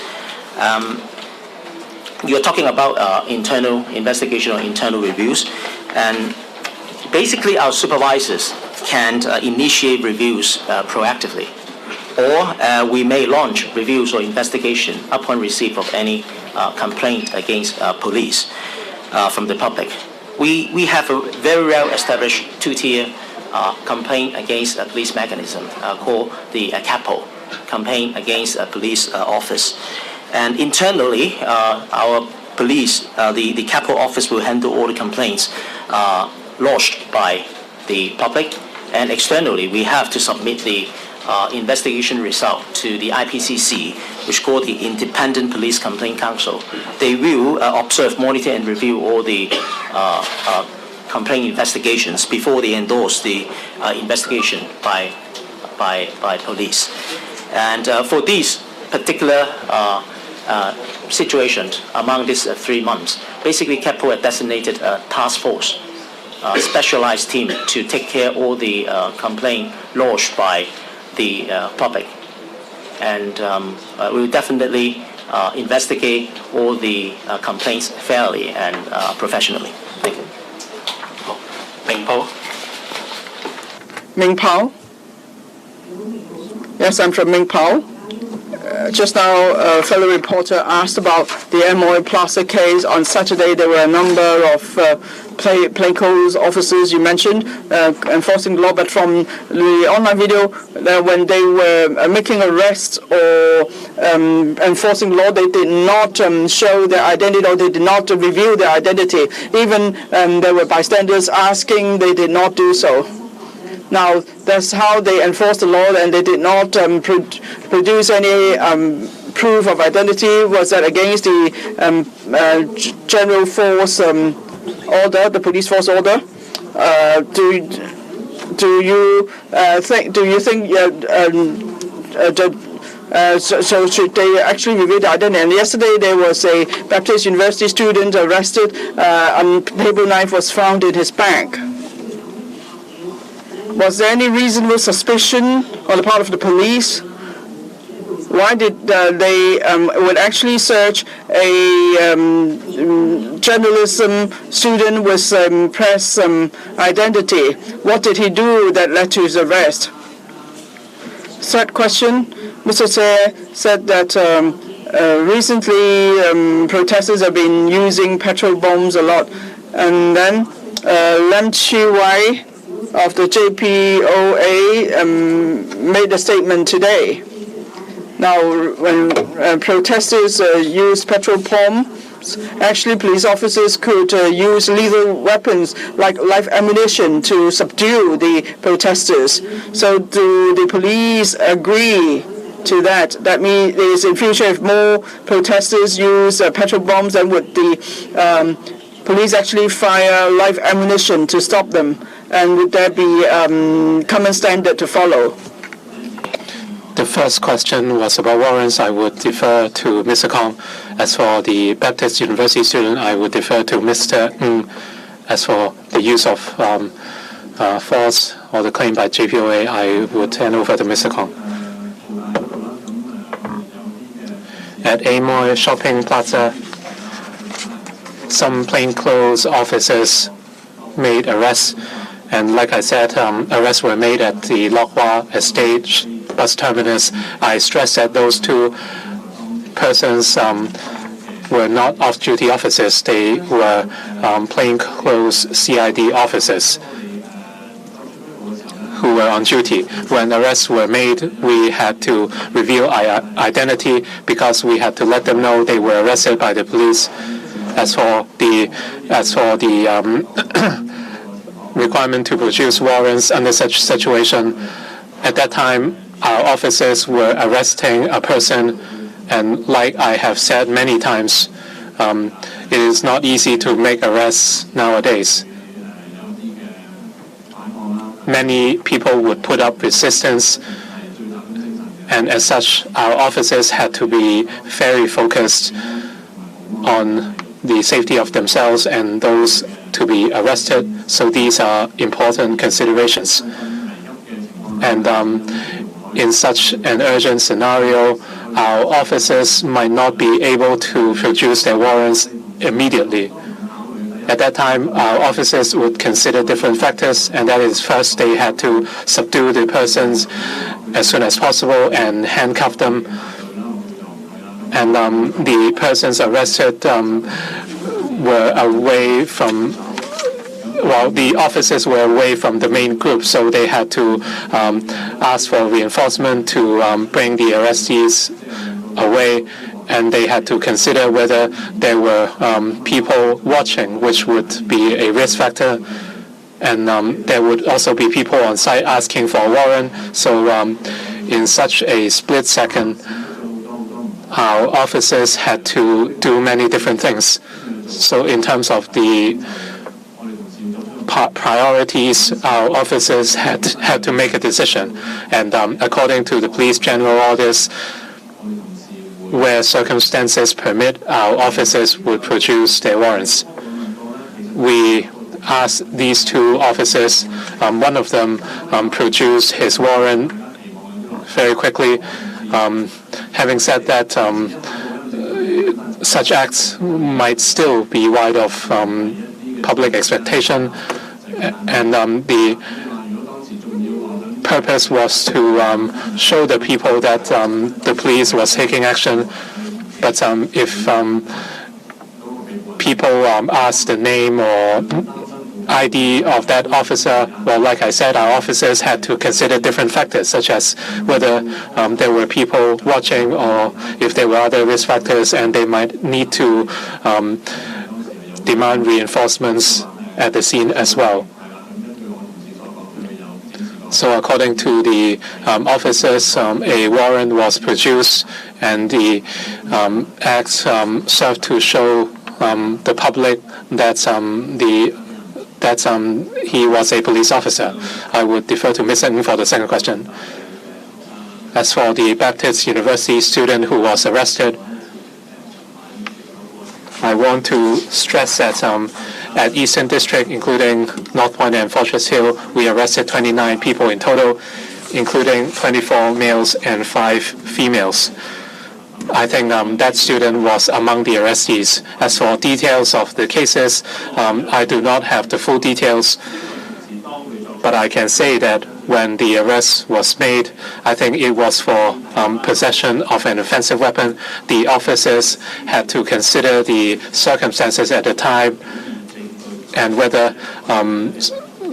You're talking about internal investigation or internal reviews, and basically our supervisors can initiate reviews proactively, or we may launch reviews or investigation upon receipt of any complaint against police from the public. We have a very well-established two-tier complaint against a police mechanism called the CAPO, Campaign Against a Police Office. And internally, our police, the CAPO office will handle all the complaints lodged by the public. And externally, we have to submit the investigation result to the IPCC, which is called the Independent Police Complaint Council. They will observe, monitor, and review all the complaint investigations before they endorse the investigation by police. And for these particular situations among these 3 months, basically CAPO had designated a task force, specialized team to take care of all the complaint lodged by the public, and we will definitely investigate all the complaints fairly and professionally. Thank you. Ming Po. Ming Pao. Yes, I'm from Ming Pao. Just now, a fellow reporter asked about the Amoy Plaza case. On Saturday, there were a number of plainclothes officers you mentioned enforcing the law, but from the online video, when they were making arrests or enforcing law, they did not show their identity, or they did not reveal their identity. Even there were bystanders asking, they did not do so. Now, that's how they enforced the law, and they did not produce any proof of identity. Was that against the general force order, the police force order? Do you think so should they actually reveal the identity? And yesterday there was a Baptist University student arrested. A paper knife was found in his bag. Was there any reasonable suspicion on the part of the police Why did they would actually search a journalism student with press identity? What did he do that led to his arrest? Third question, Mr. Tse said that recently protesters have been using petrol bombs a lot, and then Lam Chi Wai of the JPOA made a statement today. Now, when protesters use petrol bombs, actually police officers could use lethal weapons like live ammunition to subdue the protesters. So do the police agree to that? That means in future, if more protesters use petrol bombs, then would the police actually fire live ammunition to stop them? And would there be common standard to follow? The first question was about warrants. I would defer to Mr. Kong. As for the Baptist University student, I would defer to Mr. Ng. As for the use of force or the claim by JPOA, I would hand over to Mr. Kong. At Amoy Shopping Plaza, some plainclothes officers made arrests, and like I said, arrests were made at the Lok Wah Estate bus terminus. I stress that those two persons were not off-duty officers. They were plainclothes CID officers who were on duty. When arrests were made, we had to reveal identity because we had to let them know they were arrested by the police. As for the requirement to produce warrants under such situation, at that time, our officers were arresting a person, and like I have said many times, it is not easy to make arrests nowadays. Many people would put up resistance, and as such, our officers had to be very focused on the safety of themselves and those to be arrested. So these are important considerations. And in such an urgent scenario, our officers might not be able to produce their warrants immediately. At that time, our officers would consider different factors, and that is, first, they had to subdue the persons as soon as possible and handcuff them. And the persons arrested were away from, well, the officers were away from the main group, so they had to ask for reinforcement to bring the arrestees away, and they had to consider whether there were people watching, which would be a risk factor, and there would also be people on site asking for a warrant. So in such a split second, our officers had to do many different things. So in terms of the priorities, our officers had to make a decision. And according to the police general orders, where circumstances permit, our officers would produce their warrants. We asked these two officers, one of them produced his warrant very quickly. Having said that, such acts might still be wide of public expectation, and the purpose was to show the people that the police was taking action. But if people ask the name or ID of that officer, well, like I said, our officers had to consider different factors, such as whether there were people watching or if there were other risk factors, and they might need to demand reinforcements at the scene as well. So according to the officers, a warrant was produced, and the act served to show the public that he was a police officer. I would defer to Ms. Ng for the second question. As for the Baptist University student who was arrested, I want to stress that at Eastern District, including North Point and Fortress Hill, we arrested 29 people in total. including 24 males and 5 females. I think that student was among the arrestees. As for details of the cases, I do not have the full details, but I can say that when the arrest was made, I think it was for possession of an offensive weapon. The officers had to consider the circumstances at the time and whether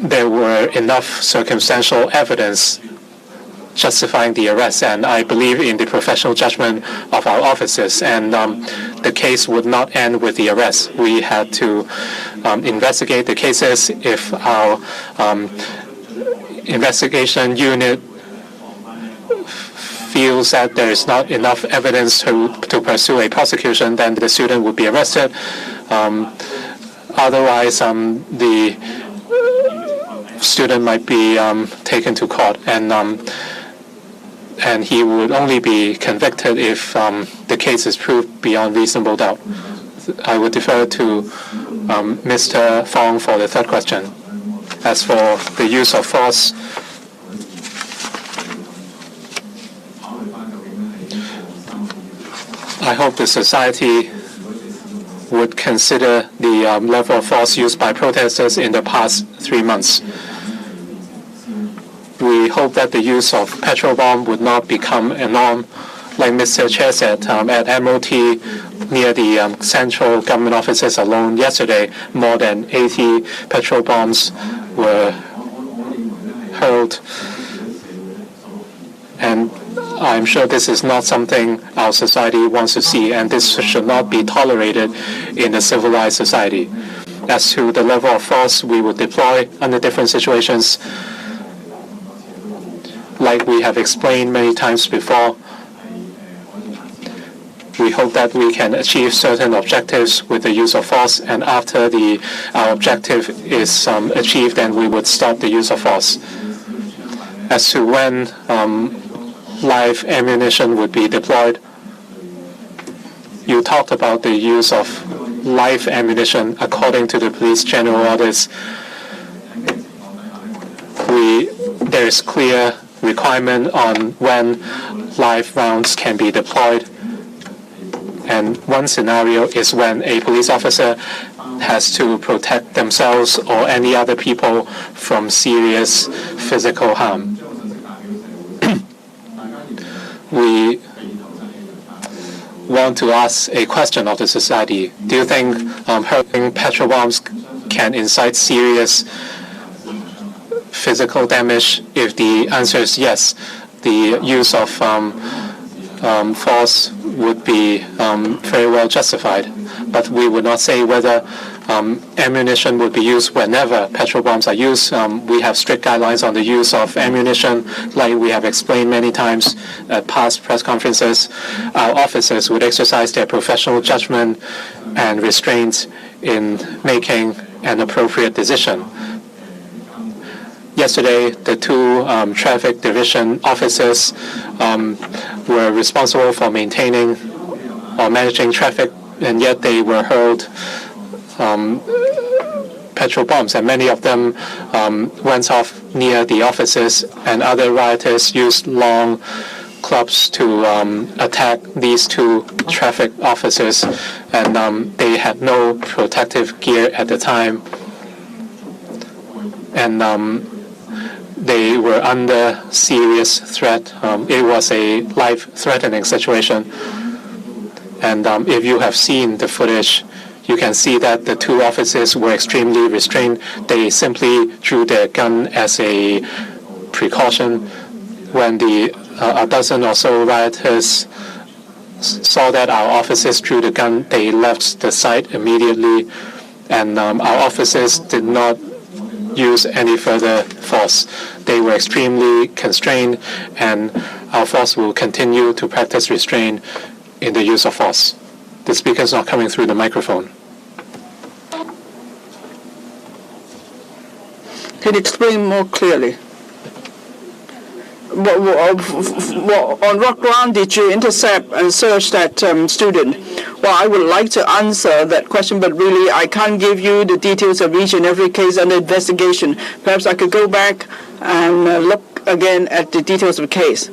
there were enough circumstantial evidence justifying the arrest, and I believe in the professional judgment of our officers, and the case would not end with the arrest. We had to investigate the cases. If our investigation unit feels that there is not enough evidence to pursue a prosecution, then the student would be arrested. Otherwise, the student might be taken to court, and he would only be convicted if the case is proved beyond reasonable doubt. I would defer to Mr. Fong for the third question. As for the use of force, I hope the society would consider the level of force used by protesters in the past 3 months. We hope that the use of petrol bomb would not become a norm. Like Mr. Chair said, at MOT near the central government offices alone yesterday, more than 80 petrol bombs were hurled. And I'm sure this is not something our society wants to see, and this should not be tolerated in a civilized society. As to the level of force we would deploy under different situations, like we have explained many times before, we hope that we can achieve certain objectives with the use of force, and after our objective is achieved, then we would stop the use of force. As to when live ammunition would be deployed, you talked about the use of live ammunition. According to the police general orders, there is clear requirement on when live rounds can be deployed. And one scenario is when a police officer has to protect themselves or any other people from serious physical harm. We want to ask a question of the society. Do you think hurling petrol bombs can incite serious physical damage? If the answer is yes, the use of force would be very well justified. But we would not say whether ammunition would be used whenever petrol bombs are used. We have strict guidelines on the use of ammunition, like we have explained many times at past press conferences. Our officers would exercise their professional judgment and restraint in making an appropriate decision. Yesterday, the 2 traffic division officers were responsible for maintaining or managing traffic, and yet they were hurled petrol bombs, and many of them went off near the offices, and other rioters used long clubs to attack these 2 traffic officers, and they had no protective gear at the time, and they were under serious threat. It was a life-threatening situation. And if you have seen the footage, you can see that the 2 officers were extremely restrained. They simply drew their gun as a precaution. When a dozen or so rioters saw that our officers drew the gun, they left the site immediately, and our officers did not use any further force. They were extremely constrained, and our force will continue to practice restraint in the use of force. The speaker is not coming through the microphone. Can you explain more clearly? On what ground did you intercept and search that student? Well, I would like to answer that question, but really I can't give you the details of each and every case under investigation. Perhaps I could go back and look again at the details of the case.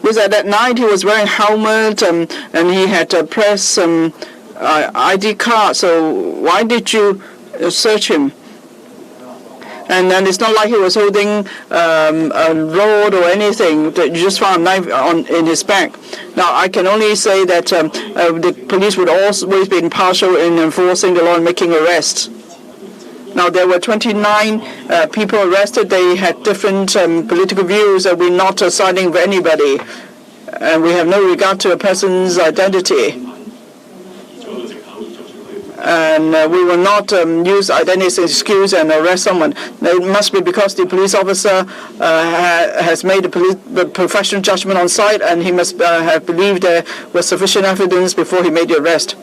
Because at that night he was wearing helmet and he had a press ID card. So why did you search him? And then it's not like he was holding a rod or anything. That you just found a knife in his back. Now I can only say that the police would always be impartial in enforcing the law and making arrests. Now, there were 29 people arrested. They had different political views, and we're not siding with anybody. And we have no regard to a person's identity. And we will not use identity as an excuse and arrest someone. It must be because the police officer has made the professional judgment on site, and he must have believed there was sufficient evidence before he made the arrest.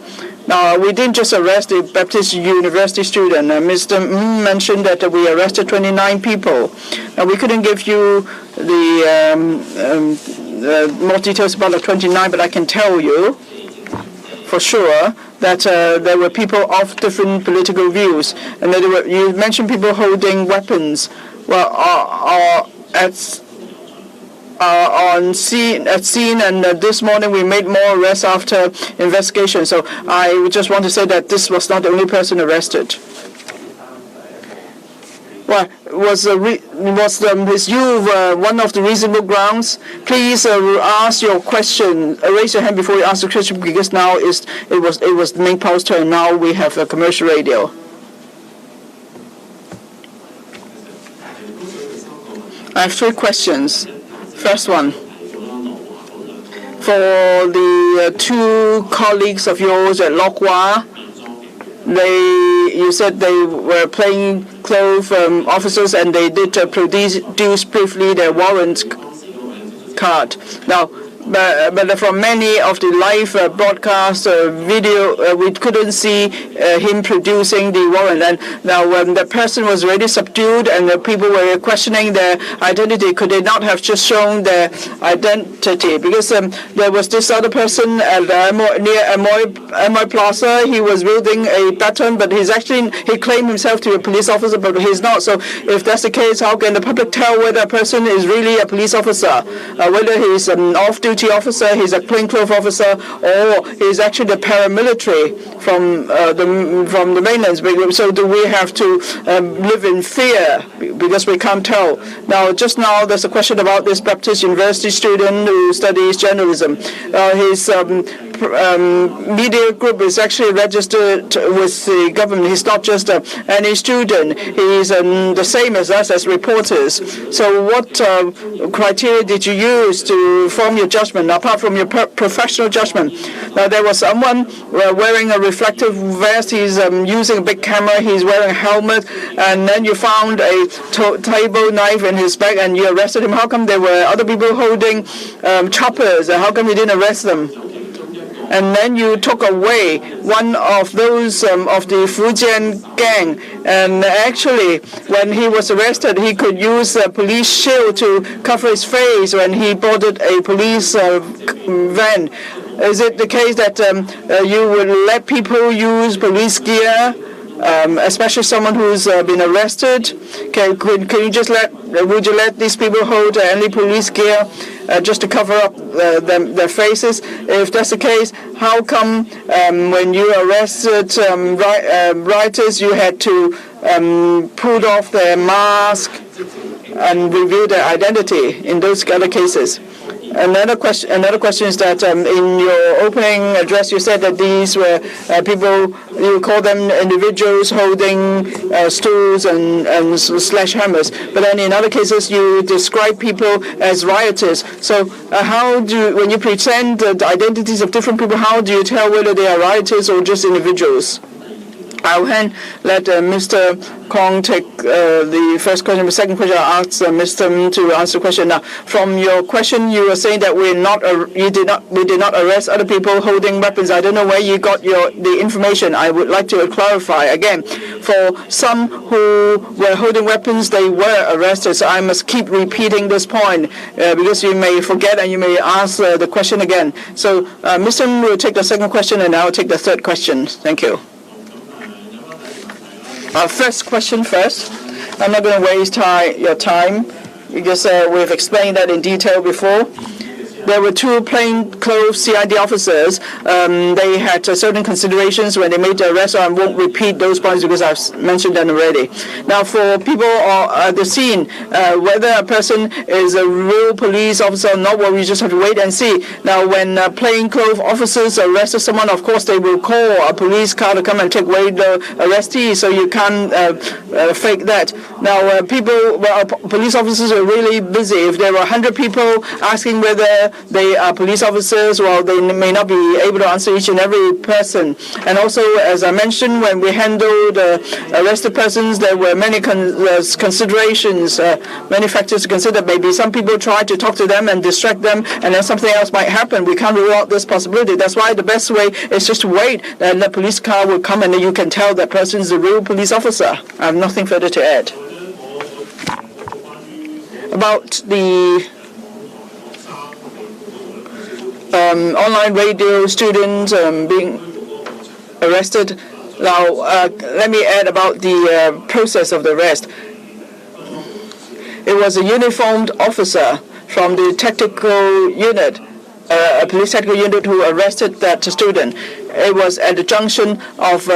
Now, we didn't just arrest the Baptist University student. Mr. mentioned that we arrested 29 people. Now, we couldn't give you the more details about the 29, but I can tell you for sure that there were people of different political views. And that you mentioned people holding weapons. Well, at scene, and this morning we made more arrests after investigation. So I just want to say that this was not the only person arrested. Well, was his youth one of the reasonable grounds? Please ask your question. Raise your hand before you ask the question, because now it was the main post turn. Now we have a commercial radio. I have 3 questions. First one, for the 2 colleagues of yours at Lok Wah, you said they were plainclothes officers, and they did produce briefly their warrant card. Now, but from many of the live broadcast video, we couldn't see him producing the warrant. And now, when the person was already subdued and the people were questioning their identity, could they not have just shown their identity? Because there was this other person near Amoy Plaza. He was wielding a baton, but he claimed himself to be a police officer, but he's not. So if that's the case, how can the public tell whether a person is really a police officer, whether he's an off-duty officer, he's a plainclothes officer, or he's actually the paramilitary from the mainland? So do we have to live in fear because we can't tell? Now, just now, there's a question about this Baptist University student who studies journalism. His media group is actually registered with the government. He's not just any student. He's the same as us as reporters. So what criteria did you use to form your judgment, apart from your professional judgment? Now, there was someone wearing a reflective vest. He's using a big camera. He's wearing a helmet. And then you found a table knife in his bag, and you arrested him. How come there were other people holding choppers? How come you didn't arrest them? And then you took away one of those of the Fujian gang. And actually, when he was arrested, he could use a police shield to cover his face when he boarded a police van. Is it the case that you would let people use police gear, especially someone who's been arrested? Would you let these people hold any police gear just to cover up their faces? If that's the case, how come when you arrested writers, you had to pull off their mask and reveal their identity in those other cases? Another question is that in your opening address, you said that these were people, you call them individuals holding stools and sledgehammers. But then in other cases, you describe people as rioters. So when you present the identities of different people, how do you tell whether they are rioters or just individuals? I'll let Mr. Kong take the first question. The second question, I'll ask Mr. to answer the question. Now, from your question, you were saying that we did not arrest other people holding weapons. I don't know where you got the information. I would like to clarify again. For some who were holding weapons, they were arrested. So I must keep repeating this point because you may forget and you may ask the question again. So Mr. will take the second question, and I'll take the third question. Thank you. First question first. I'm not going to waste your time because we've explained that in detail before. There were two plainclothes CID officers. They had certain considerations when they made the arrest, so I won't repeat those points because I've mentioned them already. Now, for people at the scene, whether a person is a real police officer or not, well, we just have to wait and see. Now, when plainclothes officers arrested someone, of course, they will call a police car to come and take away the arrestee, so you can't fake that. Now, police officers are really busy. If there were 100 people asking whether they are police officers, well, they may not be able to answer each and every person. And also, as I mentioned, when we handled arrested persons, there were many considerations, many factors to consider. Maybe some people try to talk to them and distract them, and then something else might happen. We can't rule out this possibility. That's why the best way is just to wait, and the police car will come, and then you can tell that person is a real police officer. I have nothing further to add. About the online radio students being arrested. Now, let me add about the process of the arrest. It was a uniformed officer from the tactical unit, a police tactical unit, who arrested that student. It was at the junction of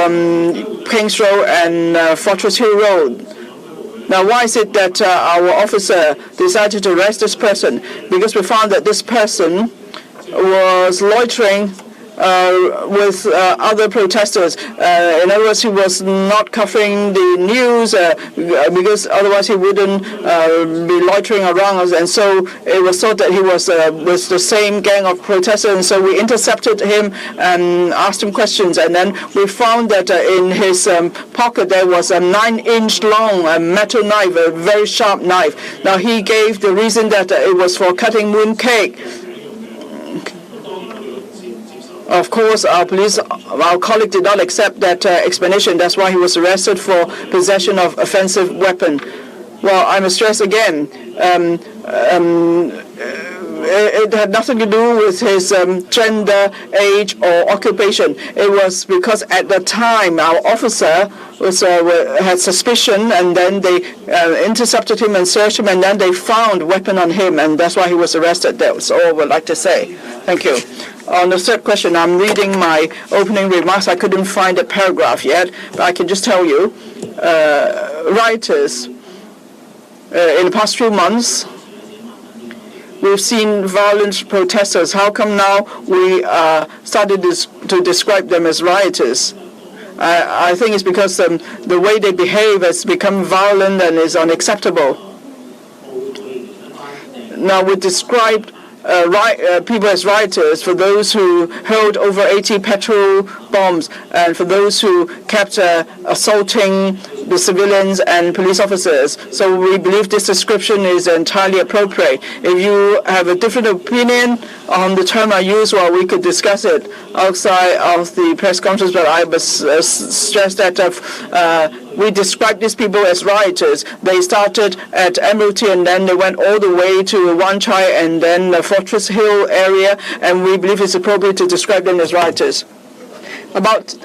Kings Road and Fortress Hill Road. Now, why is it that our officer decided to arrest this person? Because we found that this person was loitering with other protesters. In other words, he was not covering the news because otherwise he wouldn't be loitering around us. And so it was thought that he was with the same gang of protesters. And so we intercepted him and asked him questions. And then we found that in his pocket there was a 9-inch long metal knife, a very sharp knife. Now, he gave the reason that it was for cutting moon cake. Of course, our colleague did not accept that explanation. That's why he was arrested for possession of offensive weapon. Well, I must stress again, it had nothing to do with his gender, age, or occupation. It was because at the time our officer had suspicion, and then they intercepted him and searched him, and then they found a weapon on him, and that's why he was arrested. That's all I would like to say. Thank you. On the third question, I'm reading my opening remarks. I couldn't find a paragraph yet, but I can just tell you, rioters, in the past few months, we've seen violent protesters. How come now we started to describe them as rioters? I think it's because the way they behave has become violent and is unacceptable. Now, we described people as rioters for those who hurled over 80 petrol bombs and for those who kept assaulting the civilians and police officers. So we believe this description is entirely appropriate. If you have a different opinion on the term I use, well, we could discuss it outside of the press conference, but I must stress that we describe these people as rioters. They started at Admiralty and then they went all the way to Wan Chai and then the Fortress Hill area, and we believe it's appropriate to describe them as rioters. About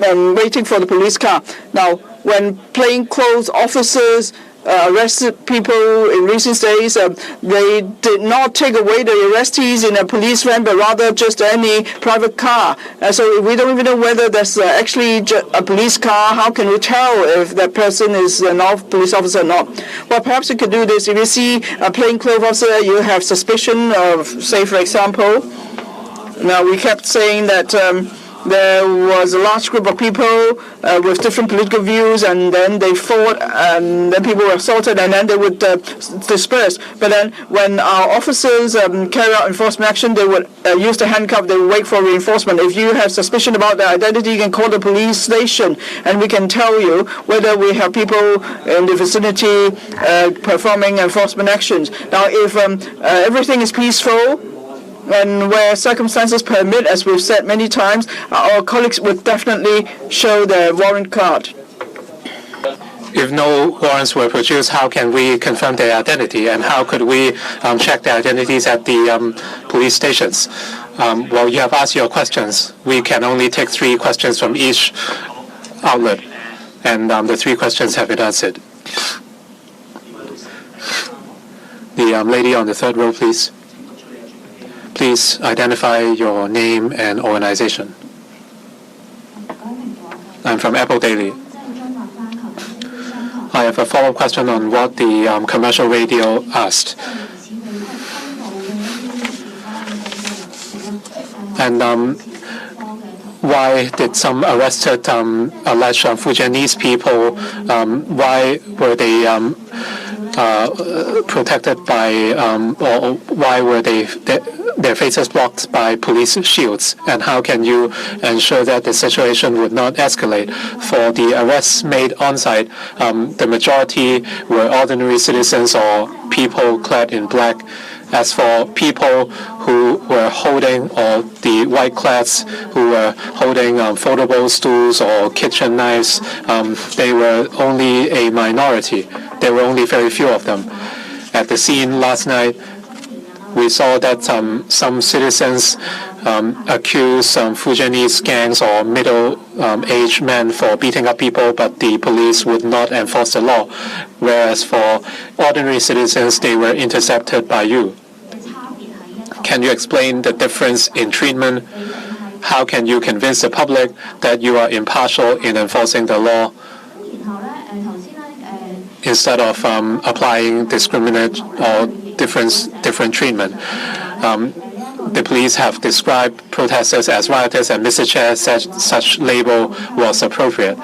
waiting for the police car. Now, when plainclothes officers arrested people in recent days, they did not take away the arrestees in a police van, but rather just any private car. So we don't even know whether that's actually a police car. How can we tell if that person is a police officer or not? Well, perhaps you could do this. If you see a plainclothes officer, you have suspicion of, say, for example, now we kept saying that there was a large group of people with different political views, and then they fought, and then people were assaulted, and then they would disperse. But then when our officers carry out enforcement action, they would use the handcuff, they would wait for reinforcement. If you have suspicion about their identity, you can call the police station, and we can tell you whether we have people in the vicinity performing enforcement actions. Now, if everything is peaceful, and where circumstances permit, as we've said many times, our colleagues would definitely show their warrant card. If no warrants were produced, how can we confirm their identity, and how could we check their identities at the police stations? Well, you have asked your questions. We can only take 3 questions from each outlet. And the 3 questions have been answered. The lady on the 3rd row, please. Please identify your name and organization. I'm from Apple Daily. I have a follow-up question on what the commercial radio asked. And why did some arrested alleged Fujianese people, why were they protected by, or why were their faces blocked by police shields? And how can you ensure that the situation would not escalate? For the arrests made on site, the majority were ordinary citizens or people clad in black. As for people who were holding, or the white clads who were holding foldable stools or kitchen knives, they were only a minority. There were only very few of them. At the scene last night, we saw that some citizens accused some Fujianese gangs or middle-aged men for beating up people, but the police would not enforce the law. Whereas for ordinary citizens, they were intercepted by you. Can you explain the difference in treatment? How can you convince the public that you are impartial in enforcing the law instead of applying discriminate or different treatment? The police have described protesters as rioters, and Mr. Chair said such label was appropriate.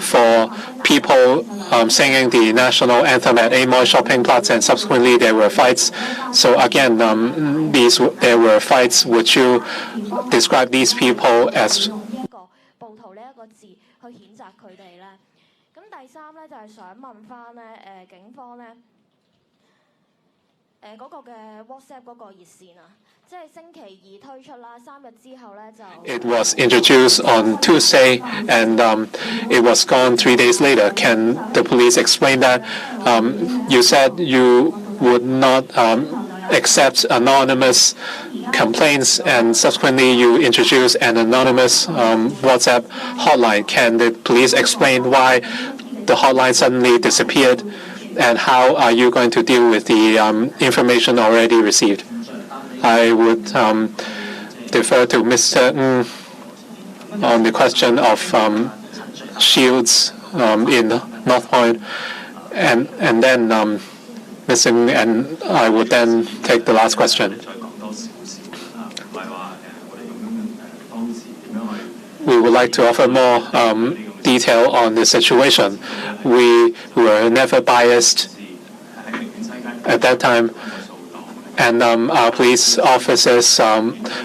For people singing the national anthem at Amoy Shopping Plaza, and subsequently there were fights. So again, there were fights. Would you describe these people as? It was introduced on Tuesday, and it was gone 3 days later. Can the police explain that? You said you would not accept anonymous complaints, and subsequently you introduced an anonymous WhatsApp hotline. Can the police explain why the hotline suddenly disappeared, and how are you going to deal with the information already received? I would defer to Mr. Ng on the question of shields in North Point, and then Mr. Ng and I would then take the last question. We would like to offer more detail on the situation. We were never biased at that time, and our police officers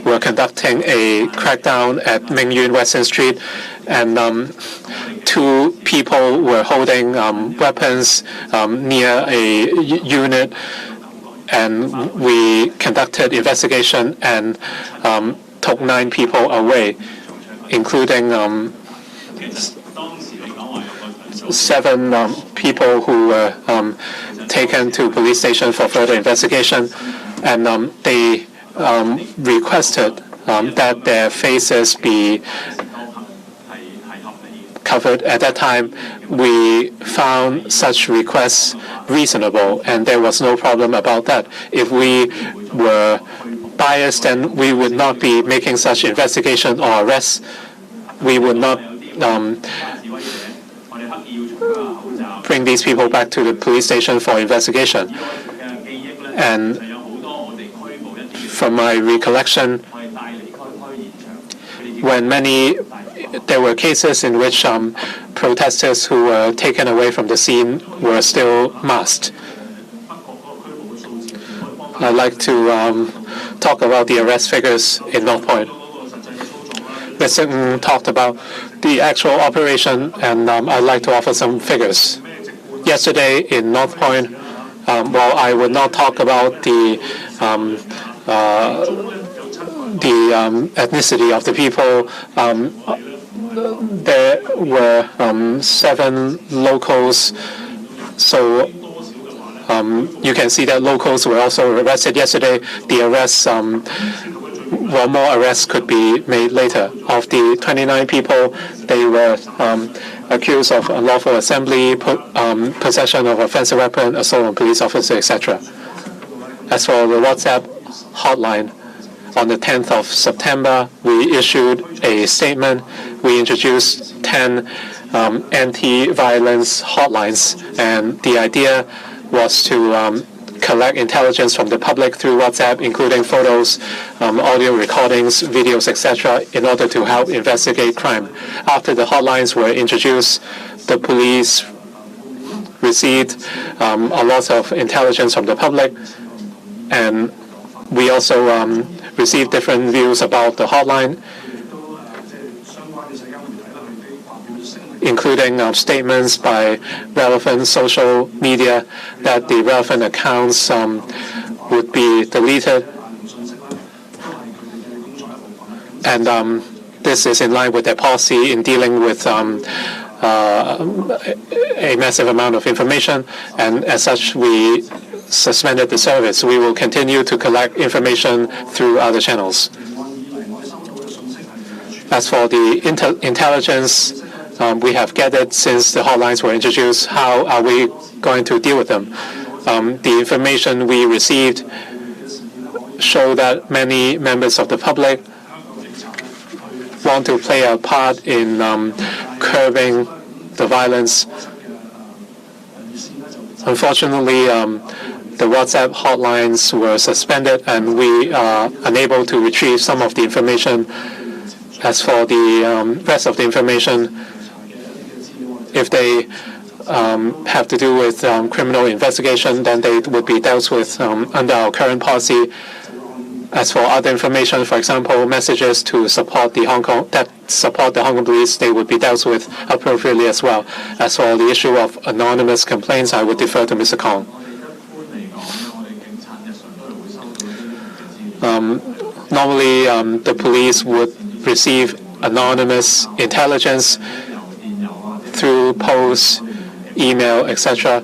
were conducting a crackdown at Mingyun Western Street, and 2 people were holding weapons near a unit, and we conducted investigation and took 9 people away, including 7 people who were taken to police station for further investigation, and they requested that their faces be covered. At that time, we found such requests reasonable, and there was no problem about that. If we were biased, then we would not be making such investigation or arrests. We would not bring these people back to the police station for investigation. And from my recollection, there were cases in which protesters who were taken away from the scene were still masked. I'd like to talk about the arrest figures in North Point. Mr. Ng talked about the actual operation, and I'd like to offer some figures. Yesterday in North Point, while I would not talk about the ethnicity of the people, there were 7 locals. So you can see that locals were also arrested yesterday. The arrests while more arrests could be made later. Of the 29 people, they were accused of unlawful assembly, possession of offensive weapon, assault on police officer, etc. As for the WhatsApp hotline, on the 10th of September, we issued a statement. We introduced 10 anti-violence hotlines, and the idea was to collect intelligence from the public through WhatsApp, including photos, audio recordings, videos, etc., in order to help investigate crime. After the hotlines were introduced, the police received a lot of intelligence from the public, and we also received different views about the hotline, including statements by relevant social media that the relevant accounts would be deleted. And this is in line with their policy in dealing with a massive amount of information, and as such, we suspended the service. We will continue to collect information through other channels. As for the intelligence we have gathered since the hotlines were introduced, how are we going to deal with them? The information we received show that many members of the public want to play a part in curbing the violence. Unfortunately, the WhatsApp hotlines were suspended, and we are unable to retrieve some of the information. As for the rest of the information, if they have to do with criminal investigation, then they would be dealt with under our current policy. As for other information, for example, messages to support the Hong Kong police, they would be dealt with appropriately as well. As for the issue of anonymous complaints, I would defer to Mr. Kong. Normally, the police would receive anonymous intelligence through posts, email, etc.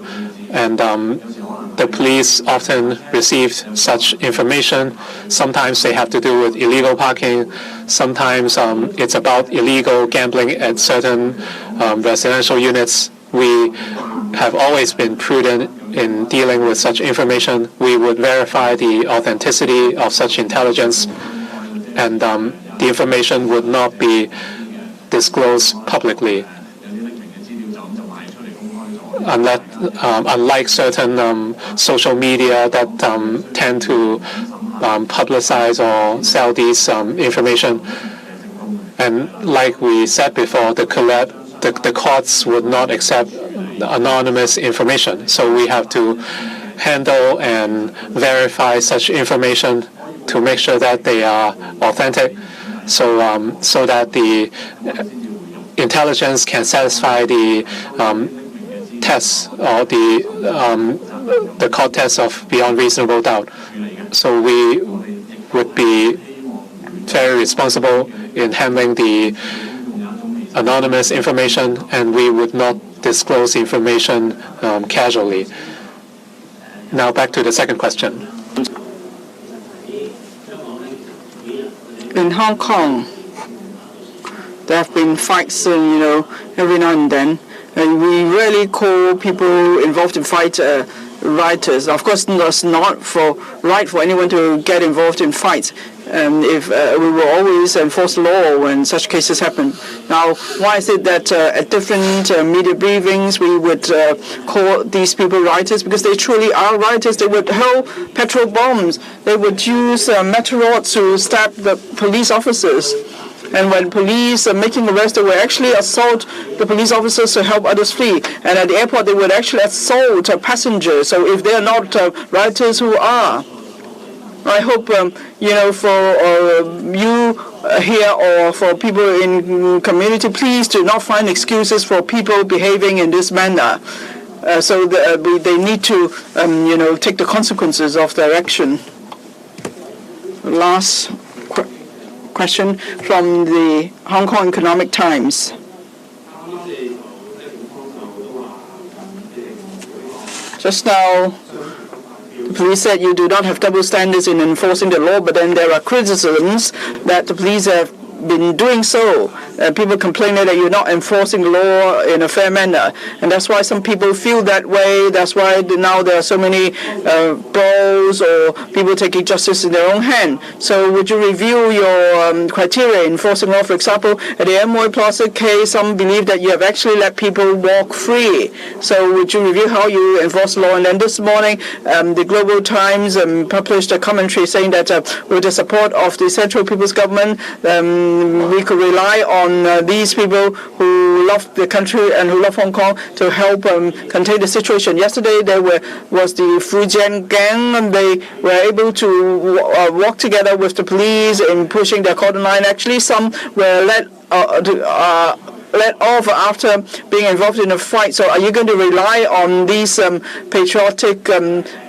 And the police often receive such information. Sometimes they have to do with illegal parking. Sometimes it's about illegal gambling at certain residential units. We have always been prudent in dealing with such information. We would verify the authenticity of such intelligence, and the information would not be disclosed publicly. Unlike certain social media that tend to publicize or sell these information, and like we said before, the courts would not accept anonymous information. So we have to handle and verify such information to make sure that they are authentic, so that the intelligence can satisfy the tests or the court test of beyond reasonable doubt. So we would be very responsible in handling the anonymous information, and we would not disclose information casually. Now back to the second question. In Hong Kong, there have been fights, every now and then. And we rarely call people involved in fights rioters. Of course, it's not right for anyone to get involved in fights. If we will always enforce law when such cases happen. Now, why is it that at different media briefings we would call these people rioters? Because they truly are rioters. They would hurl petrol bombs. They would use metal rods to stab the police officers. And when police are making arrests, they would actually assault the police officers to help others flee. And at the airport, they would actually assault passengers. So if they are not rioters, who are? I hope, for you here or for people in community, please do not find excuses for people behaving in this manner. So they need to, take the consequences of their action. Last question from the Hong Kong Economic Times. Just now, the police said you do not have double standards in enforcing the law, but then there are criticisms that the police have been doing so. People complaining that you're not enforcing the law in a fair manner, and that's why some people feel that way. That's why now there are so many brawls or people taking justice in their own hand. So would you review your criteria in enforcing law? For example, at the Amoy Plaza case, some believe that you have actually let people walk free. So would you review how you enforce law? And then this morning, the Global Times published a commentary saying that with the support of the Central People's Government, we could rely on these people who love the country and who love Hong Kong to help contain the situation. Yesterday there was the Fujian gang, and they were able to work together with the police in pushing their cordon line. Actually, some were let off after being involved in a fight. So are you going to rely on these patriotic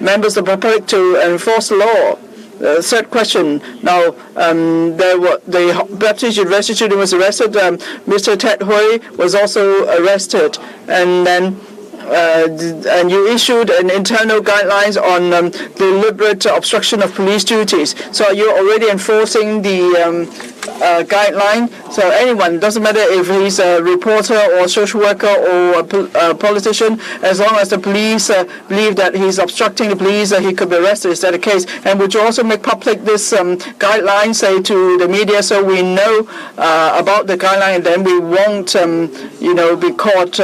members of the public to enforce the law? Third question. Now, the Baptist University student was arrested. Mr. Ted Hui was also arrested, and then and you issued an internal guidelines on deliberate obstruction of police duties. So are you already enforcing the guideline? So anyone, doesn't matter if he's a reporter or social worker or a politician, as long as the police believe that he's obstructing the police, he could be arrested. Is that the case? And would you also make public this guideline, say to the media, so we know about the guideline, and then we won't, be caught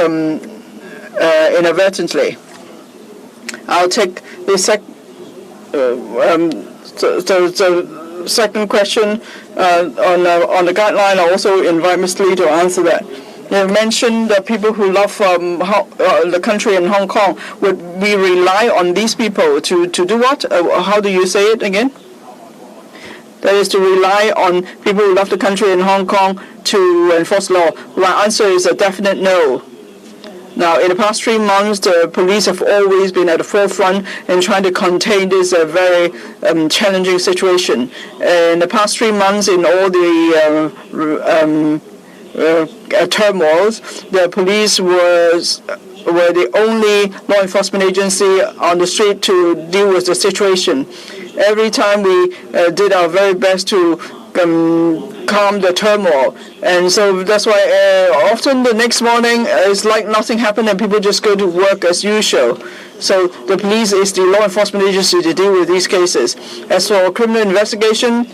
inadvertently? I'll take the second question on the guideline. I also invite Ms. Lee to answer that. You mentioned the people who love the country in Hong Kong. Would we rely on these people to do what? How do you say it again? That is to rely on people who love the country in Hong Kong to enforce law. My answer is a definite no. Now, in the past 3 months, the police have always been at the forefront in trying to contain this very challenging situation. In the past 3 months, in all the turmoils, the police were the only law enforcement agency on the street to deal with the situation. Every time we did our very best to calm the turmoil, and so that's why often the next morning it's like nothing happened and people just go to work as usual. So the police is the law enforcement agency to deal with these cases. As for criminal investigation,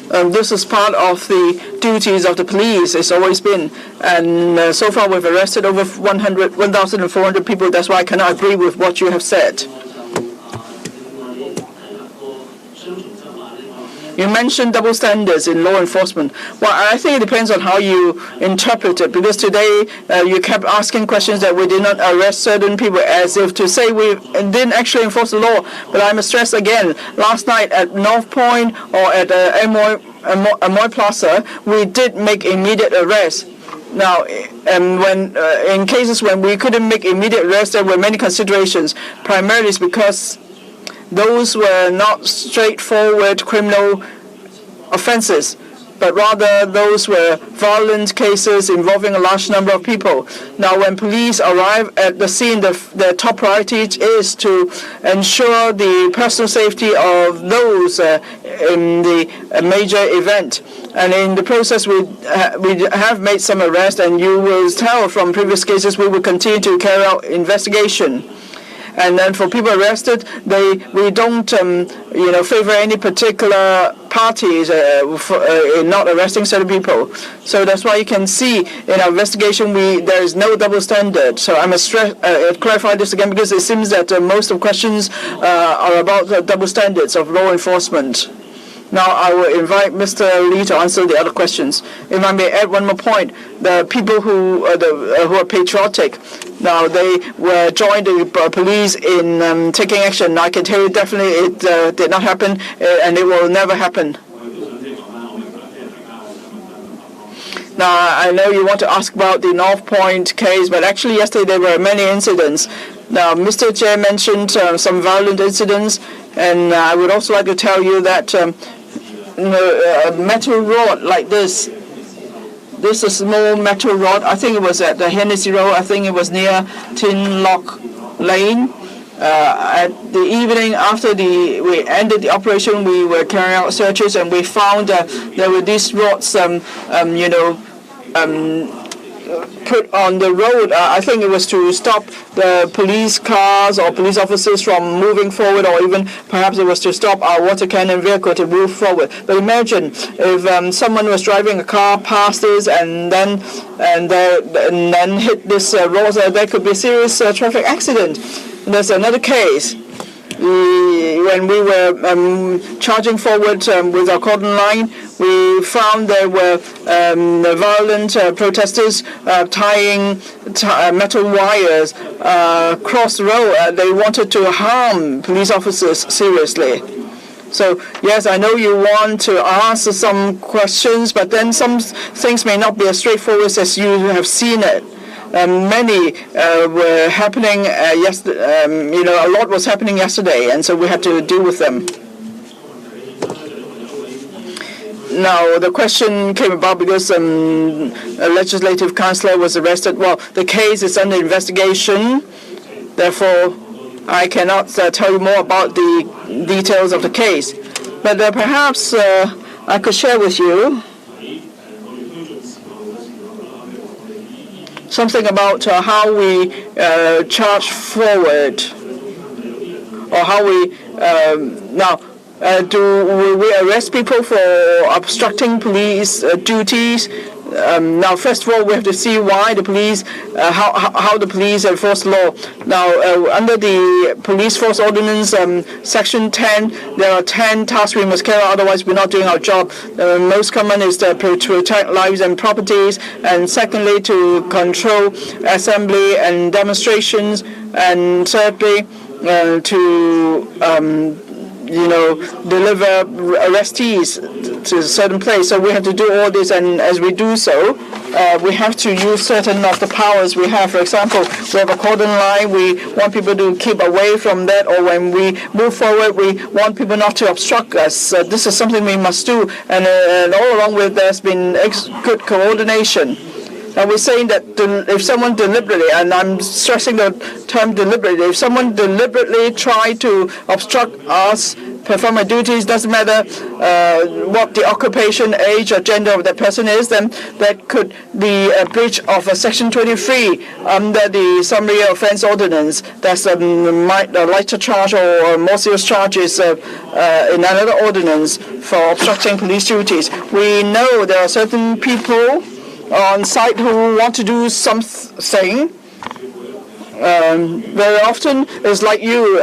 this is part of the duties of the police. It's always been, and so far we've arrested over 1,400 people. That's why I cannot agree with what you have said. You mentioned double standards in law enforcement. Well, I think it depends on how you interpret it, because today you kept asking questions that we did not arrest certain people, as if to say we didn't actually enforce the law. But I must stress again, last night at North Point or at Amoy Plaza, we did make immediate arrests. Now, when in cases when we couldn't make immediate arrests, there were many considerations. Primarily it's because those were not straightforward criminal offenses, but rather those were violent cases involving a large number of people. Now, when police arrive at the scene, their top priority is to ensure the personal safety of those in the major event. And in the process, we have made some arrests, and you will tell from previous cases we will continue to carry out investigation. And then for people arrested, we don't favor any particular parties in not arresting certain people. So that's why you can see in our investigation there is no double standard. So I must clarify this again, because it seems that most of the questions are about the double standards of law enforcement. Now I will invite Mr. Lee to answer the other questions. If I may add one more point, the people who are patriotic, now they were joined the police in taking action. I can tell you definitely it did not happen, and it will never happen. Now, I know you want to ask about the North Point case, but actually yesterday there were many incidents. Now, Mr. Chair mentioned some violent incidents, and I would also like to tell you that a metal rod like this is a small metal rod. I think it was at the Hennessy Road. I think it was near Tin Lock lane. At the evening after we ended the operation, we were carrying out searches and we found there were these rods, put on the road. I think it was to stop the police cars or police officers from moving forward, or even perhaps it was to stop our water cannon vehicle to move forward. But imagine if someone was driving a car past this and then hit this road, there could be a serious traffic accident. And there's another case. When we were charging forward with our cordon line, we found there were violent protesters tying metal wires across the road. They wanted to harm police officers seriously. So, yes, I know you want to ask some questions, but then some things may not be as straightforward as you have seen it. Many were happening yesterday. A lot was happening yesterday, and so we had to deal with them. Now, the question came about because a legislative councillor was arrested. Well, the case is under investigation. Therefore, I cannot tell you more about the details of the case. But perhaps I could share with you something about how we charge forward, or how we do we arrest people for obstructing police duties? Now, first of all, we have to see why the police, how the police enforce law. Now, under the Police Force Ordinance, Section 10, there are 10 tasks we must carry out, otherwise we're not doing our job. Most common is to protect lives and properties, and secondly, to control assembly and demonstrations, and thirdly, to deliver arrestees to a certain place. So we have to do all this, and as we do so, we have to use certain of the powers we have. For example, we have a cordon line. We want people to keep away from that, or when we move forward, we want people not to obstruct us. This is something we must do, and all along with there's been good coordination. And we're saying that if someone deliberately, and I'm stressing the term deliberately, if someone deliberately try to obstruct us perform our duties, doesn't matter what the occupation, age, or gender of that person is, then that could be a breach of Section 23 under the Summary Offence Ordinance. That's a lighter charge or more serious charges in another ordinance for obstructing police duties. We know there are certain people on site who want to do something. Very often it's like you,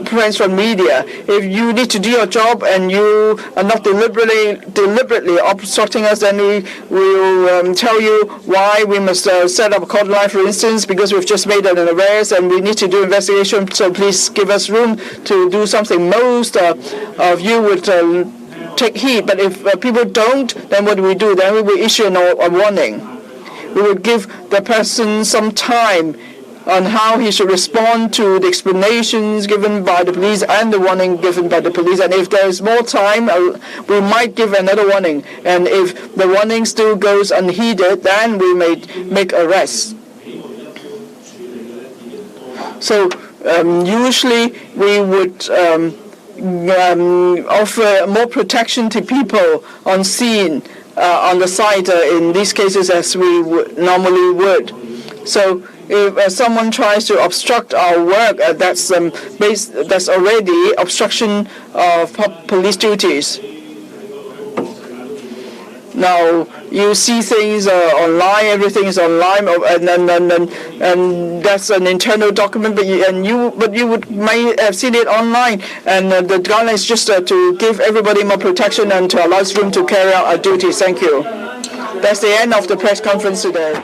friends from media. If you need to do your job and you are not deliberately obstructing us, then we will tell you why we must set up a cordon line, for instance, because we've just made an arrest and we need to do investigation. So please give us room to do something. Most of you would take heed, but if people don't, then what do? Then we will issue a warning. We will give the person some time on how he should respond to the explanations given by the police and the warning given by the police. And if there is more time, we might give another warning. And if the warning still goes unheeded, then we may make arrests. So usually we would offer more protection to people on scene, on the site, in these cases, as we normally would. So if someone tries to obstruct our work, that's already obstruction of police duties. Now you see things online, everything is online, and that's an internal document. But you might have seen it online, and the guideline is just to give everybody more protection and to allow us room to carry out our duties. Thank you. That's the end of the press conference today.